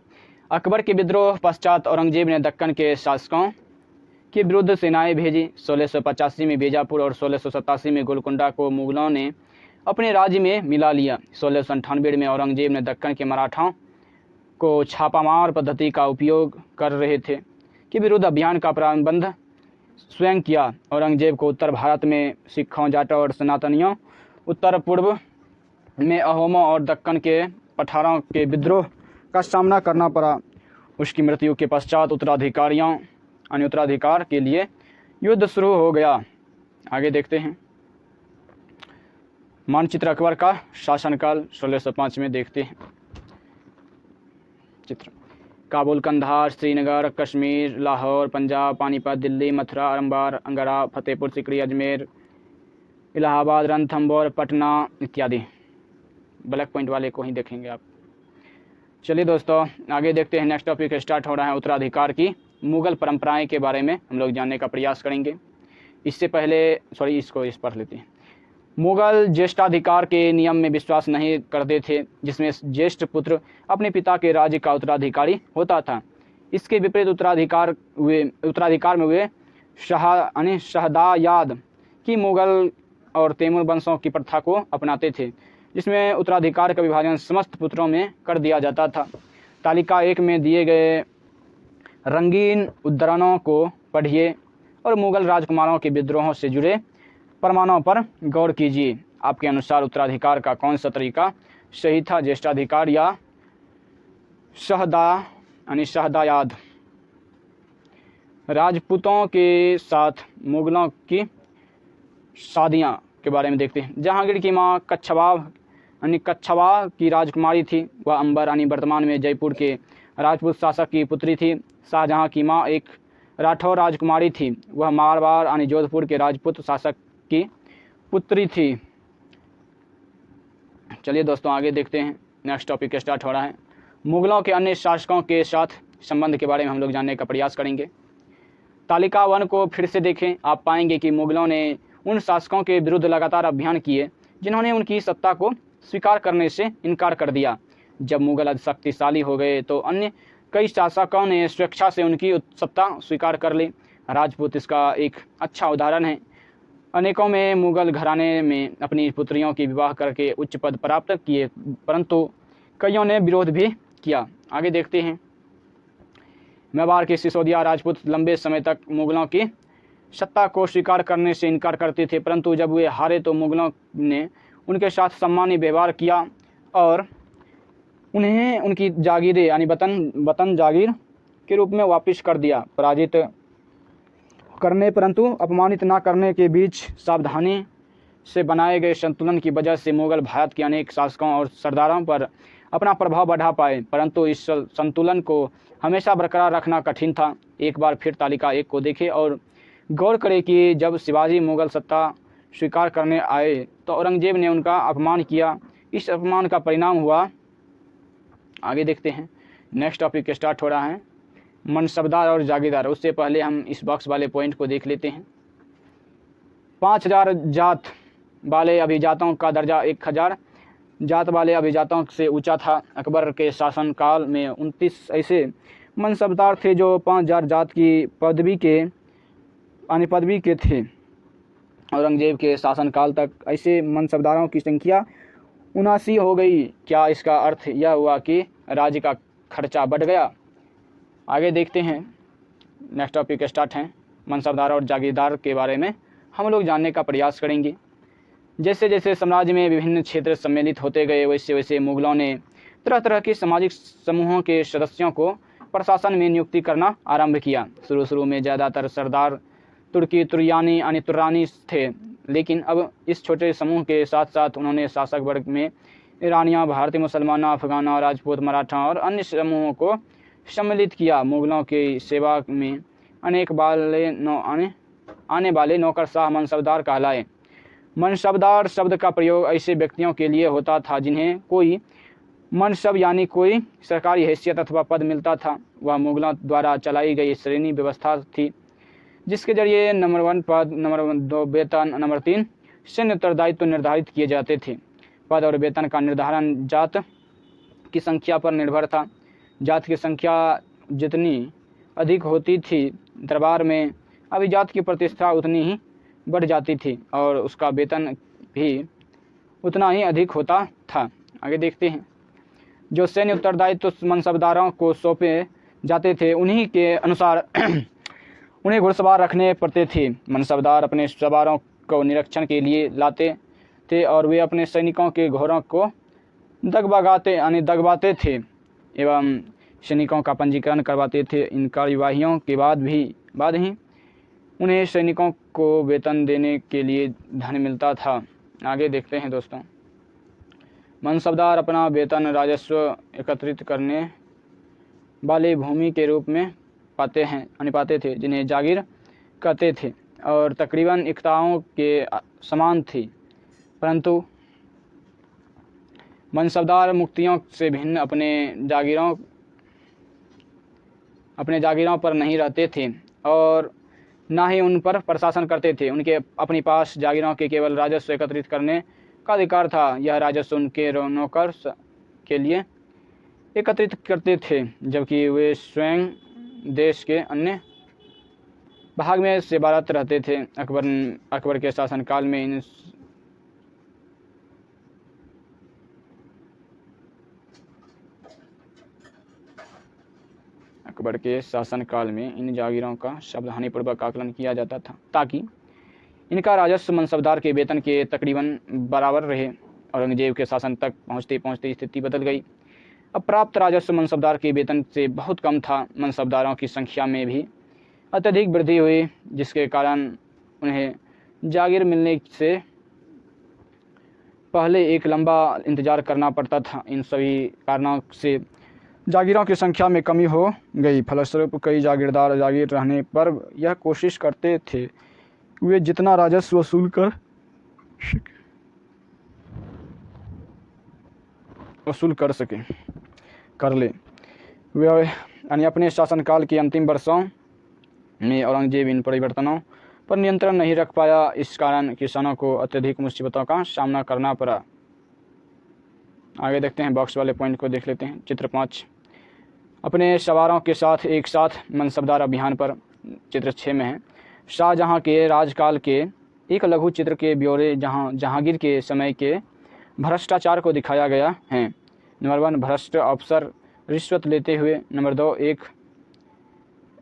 अकबर के विद्रोह पश्चात औरंगजेब ने दक्कन के शासकों के विरुद्ध सेनाएं भेजी। 1685 में बीजापुर और 1687 में गोलकुंडा को मुगलों ने अपने राज्य में मिला लिया। 1698 में औरंगजेब ने दक्कन के मराठाओं को छापामार पद्धति का उपयोग कर रहे थे के विरुद्ध अभियान का प्रबंध स्वयं किया। औरंगजेब को उत्तर भारत में सिखों, जाटों और सनातनियों, उत्तर पूर्व में अहोमों और दक्कन के पठारों के विद्रोह का सामना करना पड़ा। उसकी मृत्यु के पश्चात उत्तराधिकार के लिए युद्ध शुरू हो गया। आगे देखते हैं मानचित्र अकबर का शासनकाल 1605 में देखते हैं चित्र। काबुल, कंधार, श्रीनगर, कश्मीर, लाहौर, पंजाब, पानीपत, दिल्ली, मथुरा, अंबर, अंगड़ा, फतेहपुर सिकरी, अजमेर, इलाहाबाद, रणथंभौर, पटना इत्यादि। ब्लैक पॉइंट वाले को ही देखेंगे आप। चलिए दोस्तों आगे देखते हैं। नेक्स्ट टॉपिक स्टार्ट हो रहा है उत्तराधिकार की मुगल परंपराएं के बारे में हम लोग जानने का प्रयास करेंगे। इससे पहले इसको पढ़ लेते हैं। मुगल ज्येष्ठाधिकार के नियम में विश्वास नहीं करते थे, जिसमें ज्येष्ठ पुत्र अपने पिता के राज्य का उत्तराधिकारी होता था। इसके विपरीत उत्तराधिकार में हुए शहदायाद की मुगल और तैमूर वंशों की प्रथा को अपनाते थे, जिसमें उत्तराधिकार का विभाजन समस्त पुत्रों में कर दिया जाता था। तालिका 1 में दिए गए रंगीन उद्धरणों को पढ़िए और मुगल राजकुमारों के विद्रोहों से जुड़े प्रमाणों पर गौर कीजिए। आपके अनुसार उत्तराधिकार का कौन सा तरीका सही था, ज्येष्ठाधिकार या शहदायाद? राजपूतों के साथ मुगलों की शादियां के बारे में देखते हैं। जहांगीर की मां कच्छवा की राजकुमारी थी। वह अंबर यानी वर्तमान में जयपुर के राजपूत शासक की पुत्री थी। शाहजहां की मां एक राठौर राजकुमारी थी। वह मारवाड़ यानी जोधपुर के राजपूत शासक की पुत्री थी। चलिए दोस्तों आगे देखते हैं। नेक्स्ट टॉपिक स्टार्ट हो रहा है। मुगलों के अन्य शासकों के साथ संबंध के बारे में हम लोग जानने का प्रयास करेंगे। तालिका 1 को फिर से देखें। आप पाएंगे कि मुगलों ने उन शासकों के विरुद्ध लगातार अभियान किए जिन्होंने उनकी सत्ता को स्वीकार करने से इनकार कर दिया। जब मुगल शक्तिशाली हो गए तो अन्य कई शासकों ने स्वेच्छा से उनकी सत्ता स्वीकार कर ली। राजपूत इसका एक अच्छा उदाहरण है। अनेकों में मुगल घराने में अपनी पुत्रियों की विवाह करके उच्च पद प्राप्त किए, परंतु कईयों ने विरोध भी किया। आगे देखते हैं। मेवाड़ के सिसोदिया राजपूत लंबे समय तक मुगलों की सत्ता को स्वीकार करने से इनकार करते थे, परंतु जब वे हारे तो मुगलों ने उनके साथ सम्मानी व्यवहार किया और उन्हें उनकी जागीरें यानी वतन जागीर के रूप में वापस कर दिया। पराजित करने परंतु अपमानित न करने के बीच सावधानी से बनाए गए संतुलन की वजह से मुगल भारत के अनेक शासकों और सरदारों पर अपना प्रभाव बढ़ा पाए, परंतु इस संतुलन को हमेशा बरकरार रखना कठिन था। एक बार फिर तालिका 1 को देखें और गौर करें कि जब शिवाजी मुगल सत्ता स्वीकार करने आए तो औरंगजेब ने उनका अपमान किया। इस अपमान का परिणाम हुआ। आगे देखते हैं। नेक्स्ट टॉपिक स्टार्ट हो रहा है मनसबदार और जागीरदार। उससे पहले हम इस बॉक्स वाले पॉइंट को देख लेते हैं। 5000 जात वाले अभिजातों का दर्जा 1000 जात वाले अभिजातों से ऊंचा था। अकबर के शासनकाल में 29 ऐसे मनसबदार थे जो 5000 जात की पदवी के थे। औरंगजेब के शासनकाल तक ऐसे मनसबदारों की संख्या 79 हो गई। क्या इसका अर्थ यह हुआ कि राज्य का खर्चा बढ़ गया? आगे देखते हैं। नेक्स्ट टॉपिक स्टार्ट है। मनसबदार और जागीरदार के बारे में हम लोग जानने का प्रयास करेंगे। जैसे जैसे साम्राज्य में विभिन्न क्षेत्र सम्मिलित होते गए, वैसे वैसे मुगलों ने तरह तरह के सामाजिक समूहों के सदस्यों को प्रशासन में नियुक्ति करना आरंभ किया। शुरू में ज़्यादातर सरदार तुर्की तुर्यानी यानी तुर्रानी थे, लेकिन अब इस छोटे समूह के साथ साथ उन्होंने शासक वर्ग में ईरानियाँ, भारतीय मुसलमानों, अफगाना, राजपूत, मराठा और अन्य समूहों को सम्मिलित किया। मुगलों की सेवा में अनेक आने वाले नौकरशाह मनसबदार कहलाए। मनसबदार शब्द का प्रयोग ऐसे व्यक्तियों के लिए होता था जिन्हें कोई मनसब यानी कोई सरकारी हैसियत अथवा पद मिलता था। वह मुगलों द्वारा चलाई गई श्रेणी व्यवस्था थी जिसके जरिए नंबर 1 पद, नंबर 2 वेतन, नंबर 3 सैन्य उत्तरदायित्व निर्धारित किए जाते थे। पद और वेतन का निर्धारण जात की संख्या पर निर्भर था। जात की संख्या जितनी अधिक होती थी दरबार में अभिजात की प्रतिष्ठा उतनी ही बढ़ जाती थी और उसका वेतन भी उतना ही अधिक होता था। आगे देखते हैं। जो सैन्य उत्तरदायित्व मनसबदारों को सौंपे जाते थे उन्हीं के अनुसार उन्हें घुड़सवार रखने पड़ते थे। मनसबदार अपने सवारों को निरीक्षण के लिए लाते थे और वे अपने सैनिकों के घोड़ों को दगबाते थे एवं सैनिकों का पंजीकरण करवाते थे। इन कार्यवाहियों के बाद ही उन्हें सैनिकों को वेतन देने के लिए धन मिलता था। आगे देखते हैं दोस्तों। मनसबदार अपना वेतन राजस्व एकत्रित करने वाले भूमि के रूप में पाते थे जिन्हें जागीर कहते थे और तकरीबन इक्ताओं के समान थी, परंतु मनसबदार मुक्तियों से भिन्न अपने जागीरों पर नहीं रहते थे और ना ही उन पर प्रशासन करते थे। उनके अपने पास जागीरों के केवल राजस्व एकत्रित करने का अधिकार था। यह राजस्व उनके नौकर के लिए एकत्रित करते थे, जबकि वे स्वयं देश के अन्य भाग में सेवारत रहते थे। अकबर के शासनकाल में इन जागीरों का सावधानीपूर्वक आकलन किया जाता था ताकि इनका राजस्व मनसबदार के वेतन के तकरीबन बराबर रहे। औरंगजेब के शासन तक पहुँचते पहुँचते स्थिति बदल गई। अब प्राप्त राजस्व मनसबदार के वेतन से बहुत कम था। मनसबदारों की संख्या में भी अत्यधिक वृद्धि हुई, जिसके कारण उन्हें जागीर मिलने से पहले एक लंबा इंतजार करना पड़ता था। इन सभी कारणों से जागीरों की संख्या में कमी हो गई। फलस्वरूप कई जागीरदार जागीर रहने पर यह कोशिश करते थे वे जितना राजस्व वसूल कर ले। वे यानी अपने शासनकाल के अंतिम वर्षों में औरंगजेब इन परिवर्तनों पर नियंत्रण नहीं रख पाया। इस कारण किसानों को अत्यधिक मुसीबतों का सामना करना पड़ा। आगे देखते हैं, बॉक्स वाले पॉइंट को देख लेते हैं। चित्र 5, अपने सवारों के साथ एक साथ मनसबदार अभियान पर। चित्र 6 में है शाहजहां के राजकाल के एक लघु चित्र के ब्यौरे जहां जहांगीर के समय के भ्रष्टाचार को दिखाया गया है। नंबर 1 भ्रष्ट अफसर रिश्वत लेते हुए। नंबर 2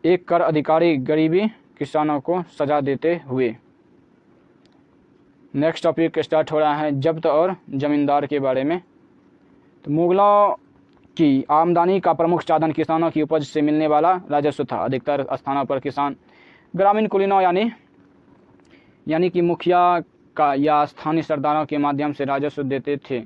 एक कर अधिकारी गरीबी किसानों को सजा देते हुए। नेक्स्ट टॉपिक स्टार्ट हो रहा है जब्त और जमींदार के बारे में। तो मुगलों की आमदनी का प्रमुख साधन किसानों की उपज से मिलने वाला राजस्व था। अधिकतर स्थानों पर किसान ग्रामीण कुलीनों यानी कि मुखिया का या स्थानीय सरदारों के माध्यम से राजस्व देते थे।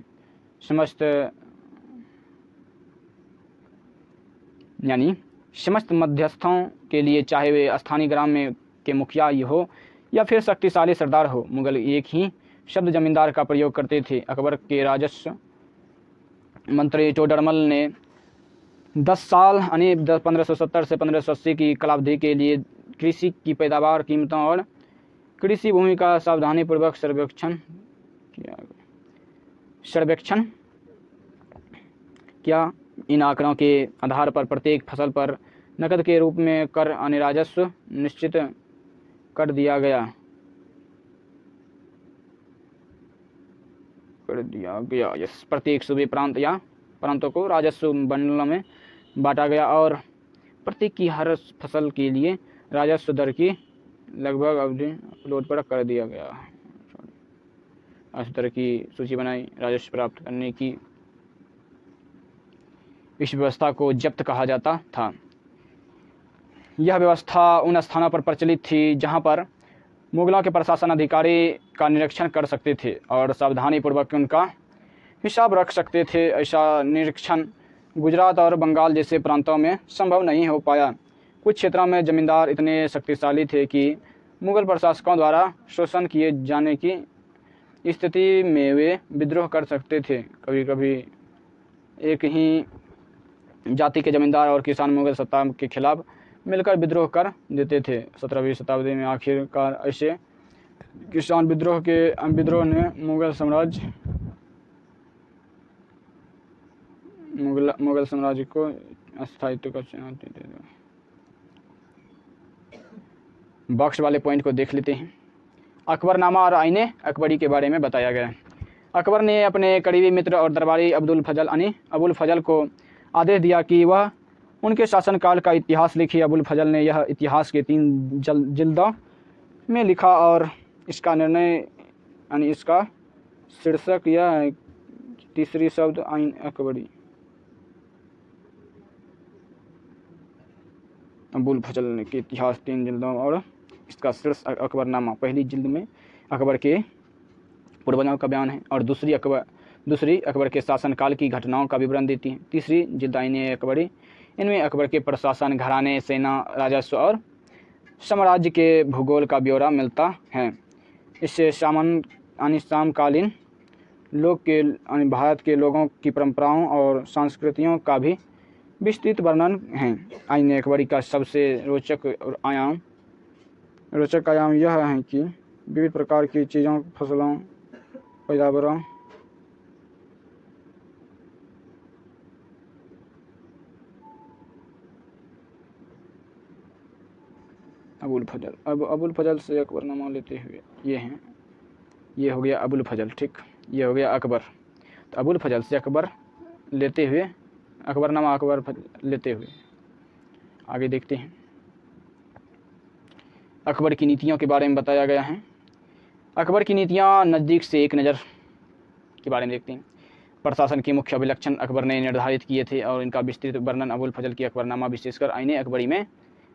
समस्त मध्यस्थों के लिए, चाहे वे स्थानीय ग्राम में के मुखिया हो या फिर शक्तिशाली सरदार हो, मुगल एक ही शब्द जमींदार का प्रयोग करते थे। अकबर के राजस्व मंत्री टोडरमल ने 10 साल यानी 1570 से 1580 की कालावधि के लिए कृषि की पैदावार, कीमतों और कृषि भूमि का सावधानीपूर्वक सर्वेक्षण किया। इन आंकड़ों के आधार पर प्रत्येक फसल पर नकद के रूप में कर यानी राजस्व निश्चित कर दिया गया। प्रत्येक सूबे प्रांत या प्रांतों को राजस्व बंडलों में बांटा गया और प्रत्येक की हर फसल के लिए राजस्व दर की लगभग अवधि अपलोड पर कर दिया गया। इस तरह की सूची बनाई। राजस्व प्राप्त करने की इस व्यवस्था को जब्त कहा जाता था। यह व्यवस्था उन स्थानों पर प्रचलित थी जहाँ पर मुगलों के प्रशासन अधिकारी का निरीक्षण कर सकते थे और सावधानीपूर्वक उनका हिसाब रख सकते थे। ऐसा निरीक्षण गुजरात और बंगाल जैसे प्रांतों में संभव नहीं हो पाया। कुछ क्षेत्रों में जमींदार इतने शक्तिशाली थे कि मुगल प्रशासकों द्वारा शोषण किए जाने की स्थिति में वे विद्रोह कर सकते थे। कभी कभी एक ही जाति के जमींदार और किसान मुगल सत्ता के खिलाफ मिलकर विद्रोह कर देते थे। 17वीं शताब्दी में आखिरकार ऐसे किसान विद्रोह ने मुगल साम्राज्य को अस्थायित्व का चुनौती दे दी। बॉक्स वाले पॉइंट को देख लेते हैं। अकबरनामा और आईने अकबरी के बारे में बताया गया है। अकबर ने अपने करीबी मित्र और दरबारी अबुल फजल को आदेश दिया कि वह उनके शासनकाल का इतिहास लिखे। अबुल फजल ने यह इतिहास के 3 जिल्दों में लिखा और इसका इसका शीर्षक यह है, तीसरी शब्द आइन अकबरी। अबुल फजल ने के इतिहास 3 जिल्दों और इसका शीर्षक अकबरनामा। पहली जिल्द में अकबर के पूर्वजों का बयान है और दूसरी अकबर के शासनकाल की घटनाओं का विवरण देती है। तीसरी जिल्द आईने अकबरी, इनमें अकबर के प्रशासन, घराने, सेना, राजस्व और साम्राज्य के भूगोल का ब्यौरा मिलता है। इससे समकालीन भारत के लोगों की परंपराओं और संस्कृतियों का भी विस्तृत वर्णन है। आईने अकबरी का सबसे रोचक आयाम यह है कि विविध प्रकार की चीज़ों, फसलों, पर्यावरण, अबुल फजल से अकबरनामा लेते हुए ये हो गया अबुल फजल, ठीक। ये हो गया अकबर। तो अबुल फजल से अकबर लेते हुए अकबरनामा लेते हुए आगे देखते हैं। अकबर की नीतियों के बारे में बताया गया है। अकबर की नीतियाँ नज़दीक से एक नज़र के बारे में देखते हैं। प्रशासन के मुख्य अभिलक्षण अकबर ने निर्धारित किए थे और इनका विस्तृत वर्णन अबुल फजल की अकबरनामा विशेषकर आईने अकबरी में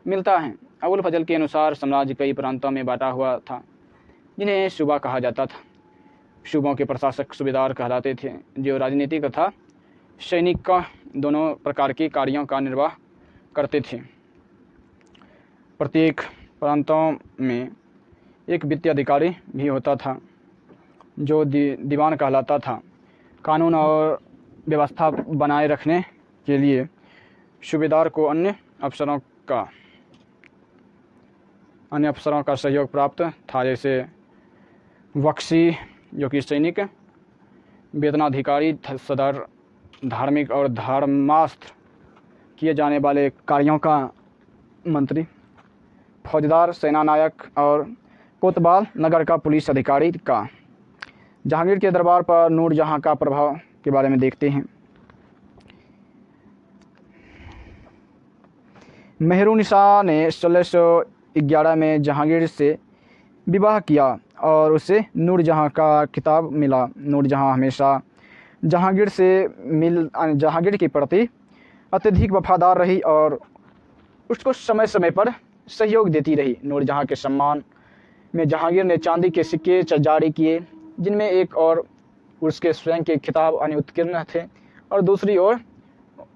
मिलता है। अबुल फजल के अनुसार साम्राज्य कई प्रांतों में बांटा हुआ था जिन्हें सूबा कहा जाता था। सूबों के प्रशासक सूबेदार कहलाते थे जो राजनीतिक तथा सैनिक दोनों प्रकार के कार्यों का निर्वाह करते थे। प्रत्येक प्रांतों में एक वित्तीय अधिकारी भी होता था जो दीवान कहलाता था। कानून और व्यवस्था बनाए रखने के लिए सूबेदार को अन्य अफसरों का सहयोग प्राप्त था, जैसे बख्शी जो कि सैनिक, वेतनाधिकारी, सदर, धार्मिक और धर्मास्त्र किए जाने वाले कार्यों का मंत्री, फौजदार, सेनानायक और कोतवाल नगर का पुलिस अधिकारी का। जहांगीर के दरबार पर नूरजहां का प्रभाव के बारे में देखते हैं। मेहरुनिसा ने 1611 में जहांगीर से विवाह किया और उसे नूरजहां का खिताब मिला। नूरजहां हमेशा जहांगीर के प्रति अत्यधिक वफादार रही और उसको समय समय पर सहयोग देती रही। नूरजहां के सम्मान में जहांगीर ने चांदी के सिक्के जारी किए जिनमें एक और उसके स्वयं के खिताब उत्कीर्ण थे और दूसरी ओर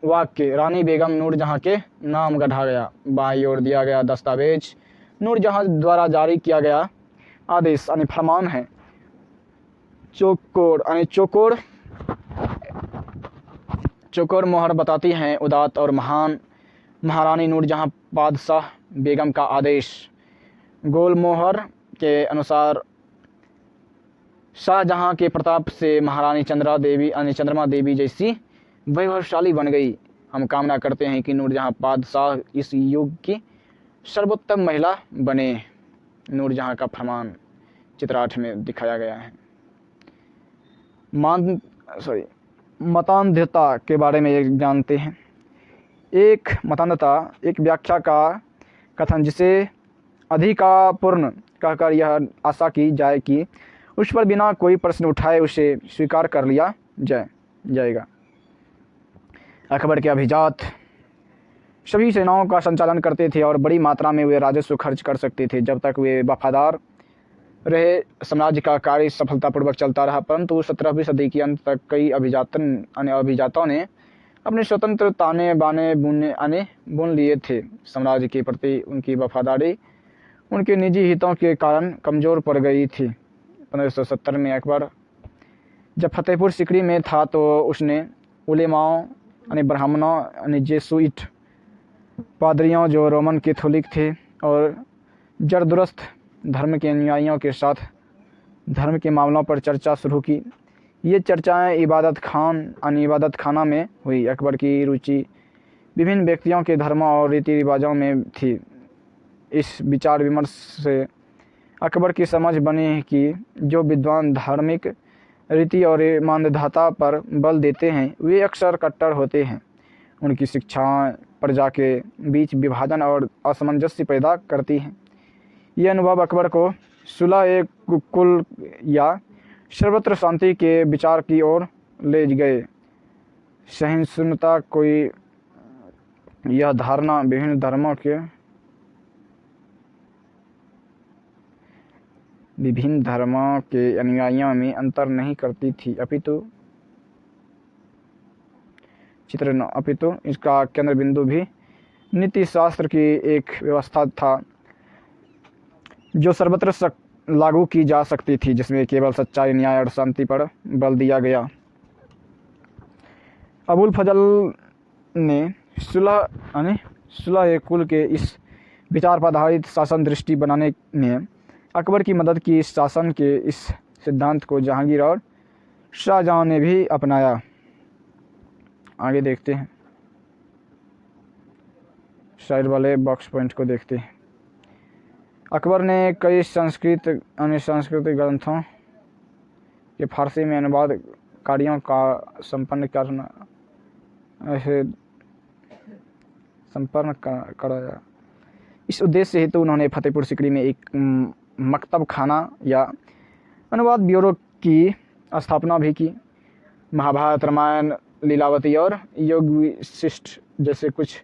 वाक्य रानी बेगम नूरजहां के नाम गढ़ा गया। बाईं ओर दिया गया दस्तावेज नूरजहां द्वारा जारी किया गया आदेश फरमान है। चौकोर मोहर बताती हैं उदात और महान महारानी नूरजहां बादशाह बेगम का आदेश। गोल मोहर के अनुसार शाहजहां के प्रताप से महारानी चंद्रमा देवी जैसी वैभवशाली बन गई। हम कामना करते हैं कि नूरजहां बादशाह इस युग की सर्वोत्तम महिला बने। नूरजहां का फरमान चित्र 8 में दिखाया गया है। मतान्धता के बारे में जानते हैं। एक मतान्धता एक व्याख्या का कथन जिसे अधिकारपूर्ण कहकर यह आशा की जाए कि उस पर बिना कोई प्रश्न उठाए उसे स्वीकार कर लिया जाएगा। अकबर के अभिजात सभी सेनाओं का संचालन करते थे और बड़ी मात्रा में वे राजस्व खर्च कर सकते थे। जब तक वे वफादार रहे, साम्राज्य का कार्य सफलतापूर्वक चलता रहा। परंतु 17वीं सदी के अंत तक कई अभिजातों ने अपने स्वतंत्र ताने बाने बुन लिए थे। साम्राज्य के प्रति उनकी वफादारी उनके निजी हितों के कारण कमज़ोर पड़ गई थी। 1570 में अकबर जब फतेहपुर सिकरी में था तो उसने उलेमाओं ब्राह्मणों जेसुइट पादरियों जो रोमन कैथोलिक थे और जरदुरस्त धर्म के अनुयायियों के साथ धर्म के मामलों पर चर्चा शुरू की। ये चर्चाएं इबादत खाना में हुई। अकबर की रुचि विभिन्न व्यक्तियों के धर्मों और रीति रिवाजों में थी। इस विचार विमर्श से अकबर की समझ बनी कि जो विद्वान धार्मिक रीति और ईमानदारिता पर बल देते हैं वे अक्सर कट्टर होते हैं। उनकी शिक्षाएं प्रजा के बीच विभाजन और असमंजस्य पैदा करती हैं। ये अनुभव अकबर को सुलह-ए-कुल या सर्वत्र शांति के विचार की ओर ले गए। सहिष्णुता कोई यह धारणा विभिन्न धर्मों के अनुयायियों में अंतर नहीं करती थी, अपितु इसका केंद्र बिंदु भी नीति शास्त्र की एक व्यवस्था था जो सर्वत्र लागू की जा सकती थी, जिसमें केवल सच्चाई, न्याय और शांति पर बल दिया गया। अबुल फजल ने सुलह-ए-कुल के इस विचार पर आधारित शासन दृष्टि बनाने में अकबर की मदद की। शासन के इस सिद्धांत को जहांगीर और शाहजहां ने भी अपनाया। आगे देखते हैं, साइड वाले बॉक्स पॉइंट को देखते हैं। अकबर ने कई संस्कृत ग्रंथों के फारसी में अनुवाद कार्यों का संपन्न कराया। इस उद्देश्य हेतु उन्होंने फतेहपुर सिकरी में एक मकतब खाना या अनुवाद ब्यूरो की स्थापना भी की। महाभारत, रामायण, लीलावती और योग वशिष्ठ जैसे कुछ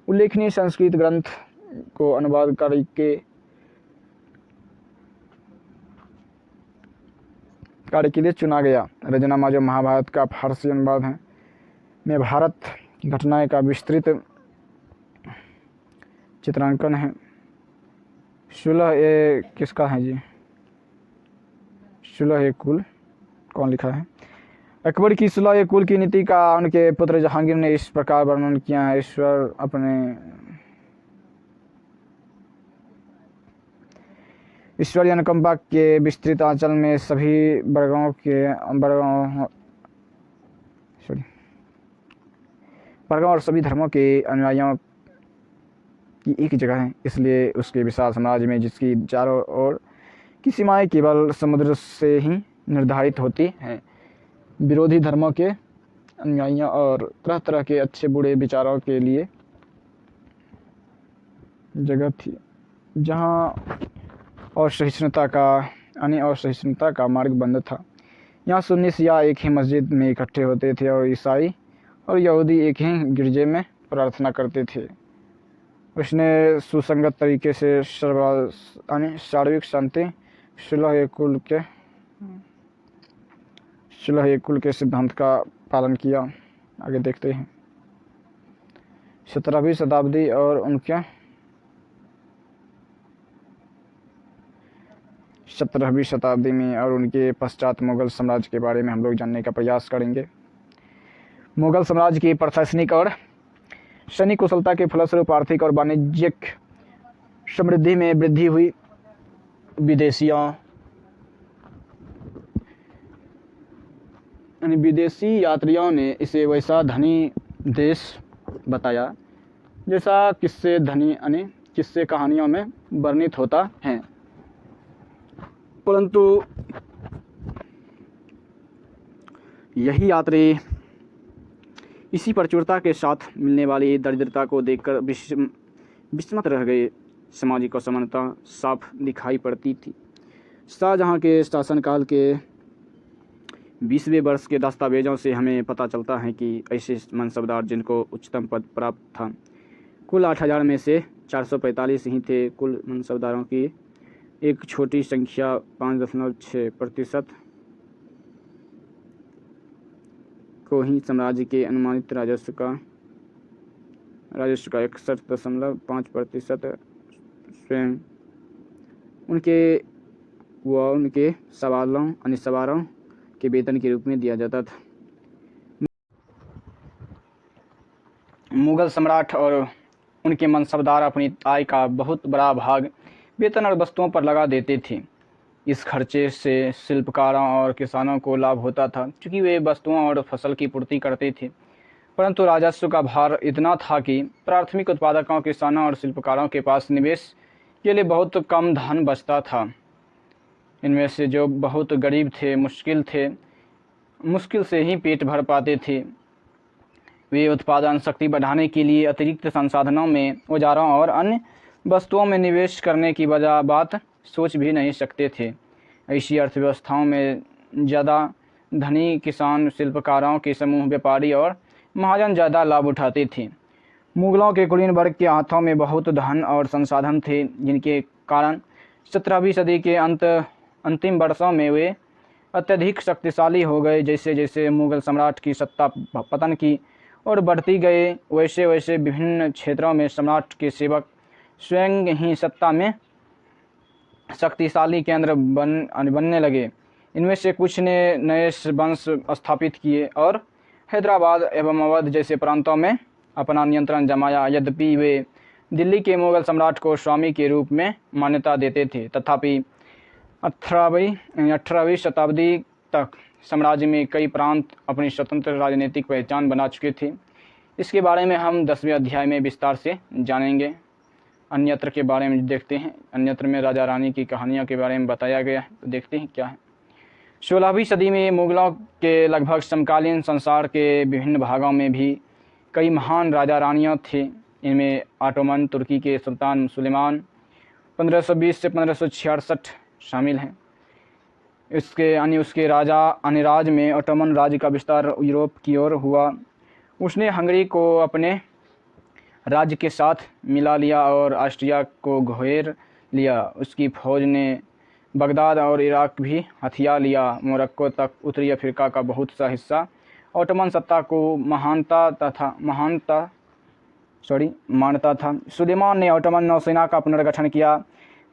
उल्लेखनीय संस्कृत ग्रंथ को अनुवाद कार्य के लिए चुना गया। रजनामा जो महाभारत का फारसी अनुवाद है में भारत घटनाएं का विस्तृत चित्रांकन है। किसका है जी? सुलह-ए-कुल कौन लिखा है? अकबर की सुलह-ए-कुल की नीति का उनके पुत्र जहांगीर ने इस प्रकार वर्णन किया है। ईश्वरीय अनुकंपा के विस्तृत आंचल में सभी वर्गों और सभी धर्मों के अनुयायियों की एक जगह है। इसलिए उसके विशाल समाज में जिसकी चारों ओर की सीमाएं केवल समुद्र से ही निर्धारित होती हैं, विरोधी धर्मों के अनुयायियों और तरह तरह के अच्छे बुरे विचारों के लिए जगह थी, जहां असहिष्णुता का मार्ग बंद था। यहाँ सुन्नी शिया एक ही मस्जिद में इकट्ठे होते थे और ईसाई और यहूदी एक ही गिरजे में प्रार्थना करते थे। उसने सुसंगत तरीके से सार्वत्रिक शांति सुलह-ए-कुल के सिद्धांत का पालन किया। आगे देखते हैं। 17वीं शताब्दी और उनके 17वीं शताब्दी में और उनके पश्चात मुगल साम्राज्य के बारे में हम लोग जानने का प्रयास करेंगे। मुगल साम्राज्य की प्रशासनिक और सैनिक कुशलता के फलस्वरूप आर्थिक और वाणिज्यिक समृद्धि में वृद्धि हुई। विदेशी यात्रियों ने इसे वैसा धनी देश बताया जैसा किस्से कहानियों में वर्णित होता है, परंतु यही यात्री इसी प्रचुरता के साथ मिलने वाली दरिद्रता को देखकर विस्मित रह गए। सामाजिक असमानता साफ दिखाई पड़ती थी। शाहजहां के शासनकाल के 20वें वर्ष के दस्तावेजों से हमें पता चलता है कि ऐसे मनसबदार जिनको उच्चतम पद प्राप्त था कुल 8000 में से 445 ही थे। कुल मनसबदारों की एक छोटी संख्या 5.6% को ही साम्राज्य के अनुमानित राजस्व का 61.5% स्वयं उनके सवारों के वेतन के रूप में दिया जाता था। मुगल सम्राट और उनके मनसबदार अपनी आय का बहुत बड़ा भाग वेतन और वस्तुओं पर लगा देते थे। इस खर्चे से शिल्पकारों और किसानों को लाभ होता था, क्योंकि वे वस्तुओं और फसल की पूर्ति करते थे। परंतु राजस्व का भार इतना था कि प्राथमिक उत्पादकों, किसानों और शिल्पकारों के पास निवेश के लिए बहुत कम धन बचता था। इनमें से जो बहुत गरीब थे, मुश्किल से ही पेट भर पाते थे। वे उत्पादन शक्ति बढ़ाने के लिए अतिरिक्त संसाधनों में, औजारों और अन्य वस्तुओं में निवेश करने की बात सोच भी नहीं सकते थे। ऐसी अर्थव्यवस्थाओं में ज़्यादा धनी किसान, शिल्पकारों के समूह, व्यापारी और महाजन ज़्यादा लाभ उठाते थे। मुगलों के कुलीन वर्ग के हाथों में बहुत धन और संसाधन थे, जिनके कारण 17वीं सदी के अंतिम वर्षों में वे अत्यधिक शक्तिशाली हो गए। जैसे जैसे मुगल सम्राट की सत्ता पतन की और बढ़ती गए, वैसे वैसे विभिन्न क्षेत्रों में सम्राट के सेवक स्वयं ही सत्ता में शक्तिशाली केंद्र बनने लगे। इनमें से कुछ ने नए वंश स्थापित किए और हैदराबाद एवं अवध जैसे प्रांतों में अपना नियंत्रण जमाया। यद्यपि वे दिल्ली के मुगल सम्राट को स्वामी के रूप में मान्यता देते थे, तथापि 18वीं शताब्दी तक साम्राज्य में कई प्रांत अपनी स्वतंत्र राजनीतिक पहचान बना चुके थे। इसके बारे में हम 10वें अध्याय में विस्तार से जानेंगे। अन्यत्र के बारे में देखते हैं। अन्यत्र में राजा रानी की कहानियों के बारे में बताया गया है, तो देखते हैं क्या है। 16वीं सदी में मुगलों के लगभग समकालीन संसार के विभिन्न भागों में भी कई महान राजा रानियाँ थे। इनमें ऑटोमन तुर्की के सुल्तान सुलेमान 1520 से 1566 शामिल हैं। उसके राजा अनिराज में ऑटोमन राज्य का विस्तार यूरोप की ओर हुआ। उसने हंगरी को अपने राज्य के साथ मिला लिया और ऑस्ट्रिया को घेर लिया। उसकी फौज ने बगदाद और इराक भी हथिया लिया। मोरक्को तक उत्तरी अफ्रीका का बहुत सा हिस्सा ऑटोमन सत्ता को मानता था। सुलेमान ने ऑटोमन नौसेना का पुनर्गठन किया।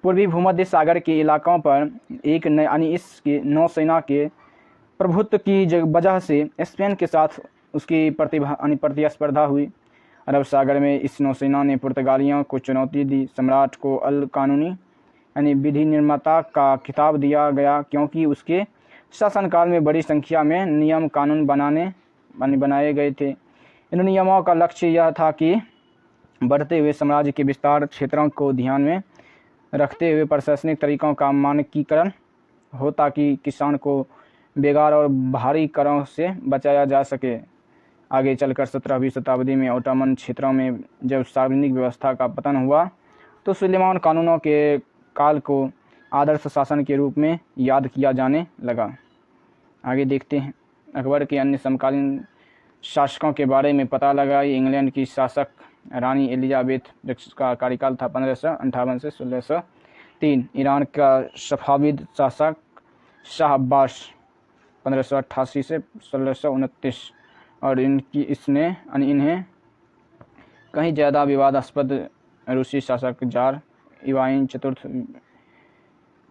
पूर्वी भूमध्य सागर के इलाकों पर इसकी नौसेना के प्रभुत्व की वजह से स्पेन के साथ उसकी प्रतिस्पर्धा हुई। अरब सागर में इस नौसेना ने पुर्तगालियों को चुनौती दी। सम्राट को अल कानूनी विधि निर्माता का खिताब दिया गया, क्योंकि उसके शासनकाल में बड़ी संख्या में नियम कानून बनाए गए थे। इन नियमों का लक्ष्य यह था कि बढ़ते हुए साम्राज्य के विस्तार क्षेत्रों को ध्यान में रखते हुए प्रशासनिक तरीकों का मानकीकरण हो, ताकि किसान को बेगार और भारी करों से बचाया जा सके। आगे चलकर 17वीं शताब्दी में ऑटोमन क्षेत्रों में जब सार्वजनिक व्यवस्था का पतन हुआ, तो सुलेमान कानूनों के काल को आदर्श शासन के रूप में याद किया जाने लगा। आगे देखते हैं। अकबर के अन्य समकालीन शासकों के बारे में पता लगाई। इंग्लैंड की शासक रानी एलिजाबेथ, जिसका कार्यकाल था 1558 से 1603। ईरान का सफाविद शासक शाह अब्बास 1588 से 1629 और इन्हें कहीं ज़्यादा विवादास्पद रूसी शासक जार इवाइन चतुर्थ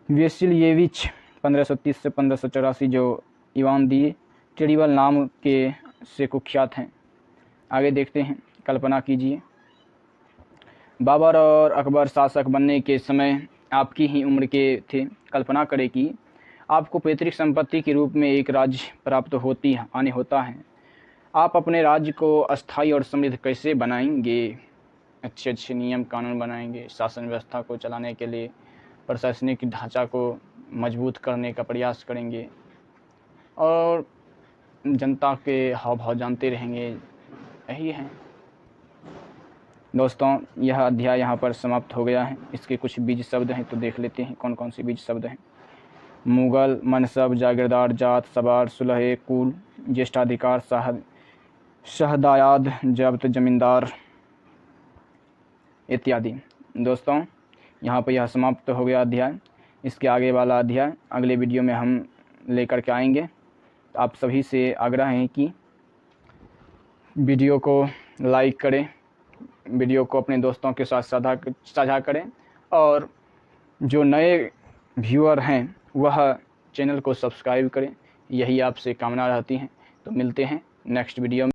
वेसिलिएविच 1530 से 1584, जो इवान दी टेरिबल नाम के से कुख्यात हैं। आगे देखते हैं। कल्पना कीजिए, बाबर और अकबर शासक बनने के समय आपकी ही उम्र के थे। कल्पना करें कि आपको पैतृक संपत्ति के रूप में एक राज्य प्राप्त होता है। आप अपने राज्य को अस्थायी और समृद्ध कैसे बनाएंगे? अच्छे नियम कानून बनाएंगे, शासन व्यवस्था को चलाने के लिए प्रशासनिक ढांचा को मजबूत करने का प्रयास करेंगे और जनता के हाव भाव जानते रहेंगे। यही है दोस्तों, यह अध्याय यहाँ पर समाप्त हो गया है। इसके कुछ बीज शब्द हैं, तो देख लेते हैं कौन कौन से बीज शब्द हैं। मुगल, मनसब, जागीरदार, जात, सवार, सुलह, कुल, ज्येष्ठाधिकार, शहदायाद, जब्त, जमींदार, इत्यादि। दोस्तों, यहाँ पर यह समाप्त हो गया अध्याय। इसके आगे वाला अध्याय अगले वीडियो में हम लेकर के आएंगे। आप सभी से आग्रह है कि वीडियो को लाइक करें, वीडियो को अपने दोस्तों के साथ साझा करें, और जो नए व्यूअर हैं वह चैनल को सब्सक्राइब करें। यही आपसे कामना रहती है। तो मिलते हैं नेक्स्ट वीडियो में।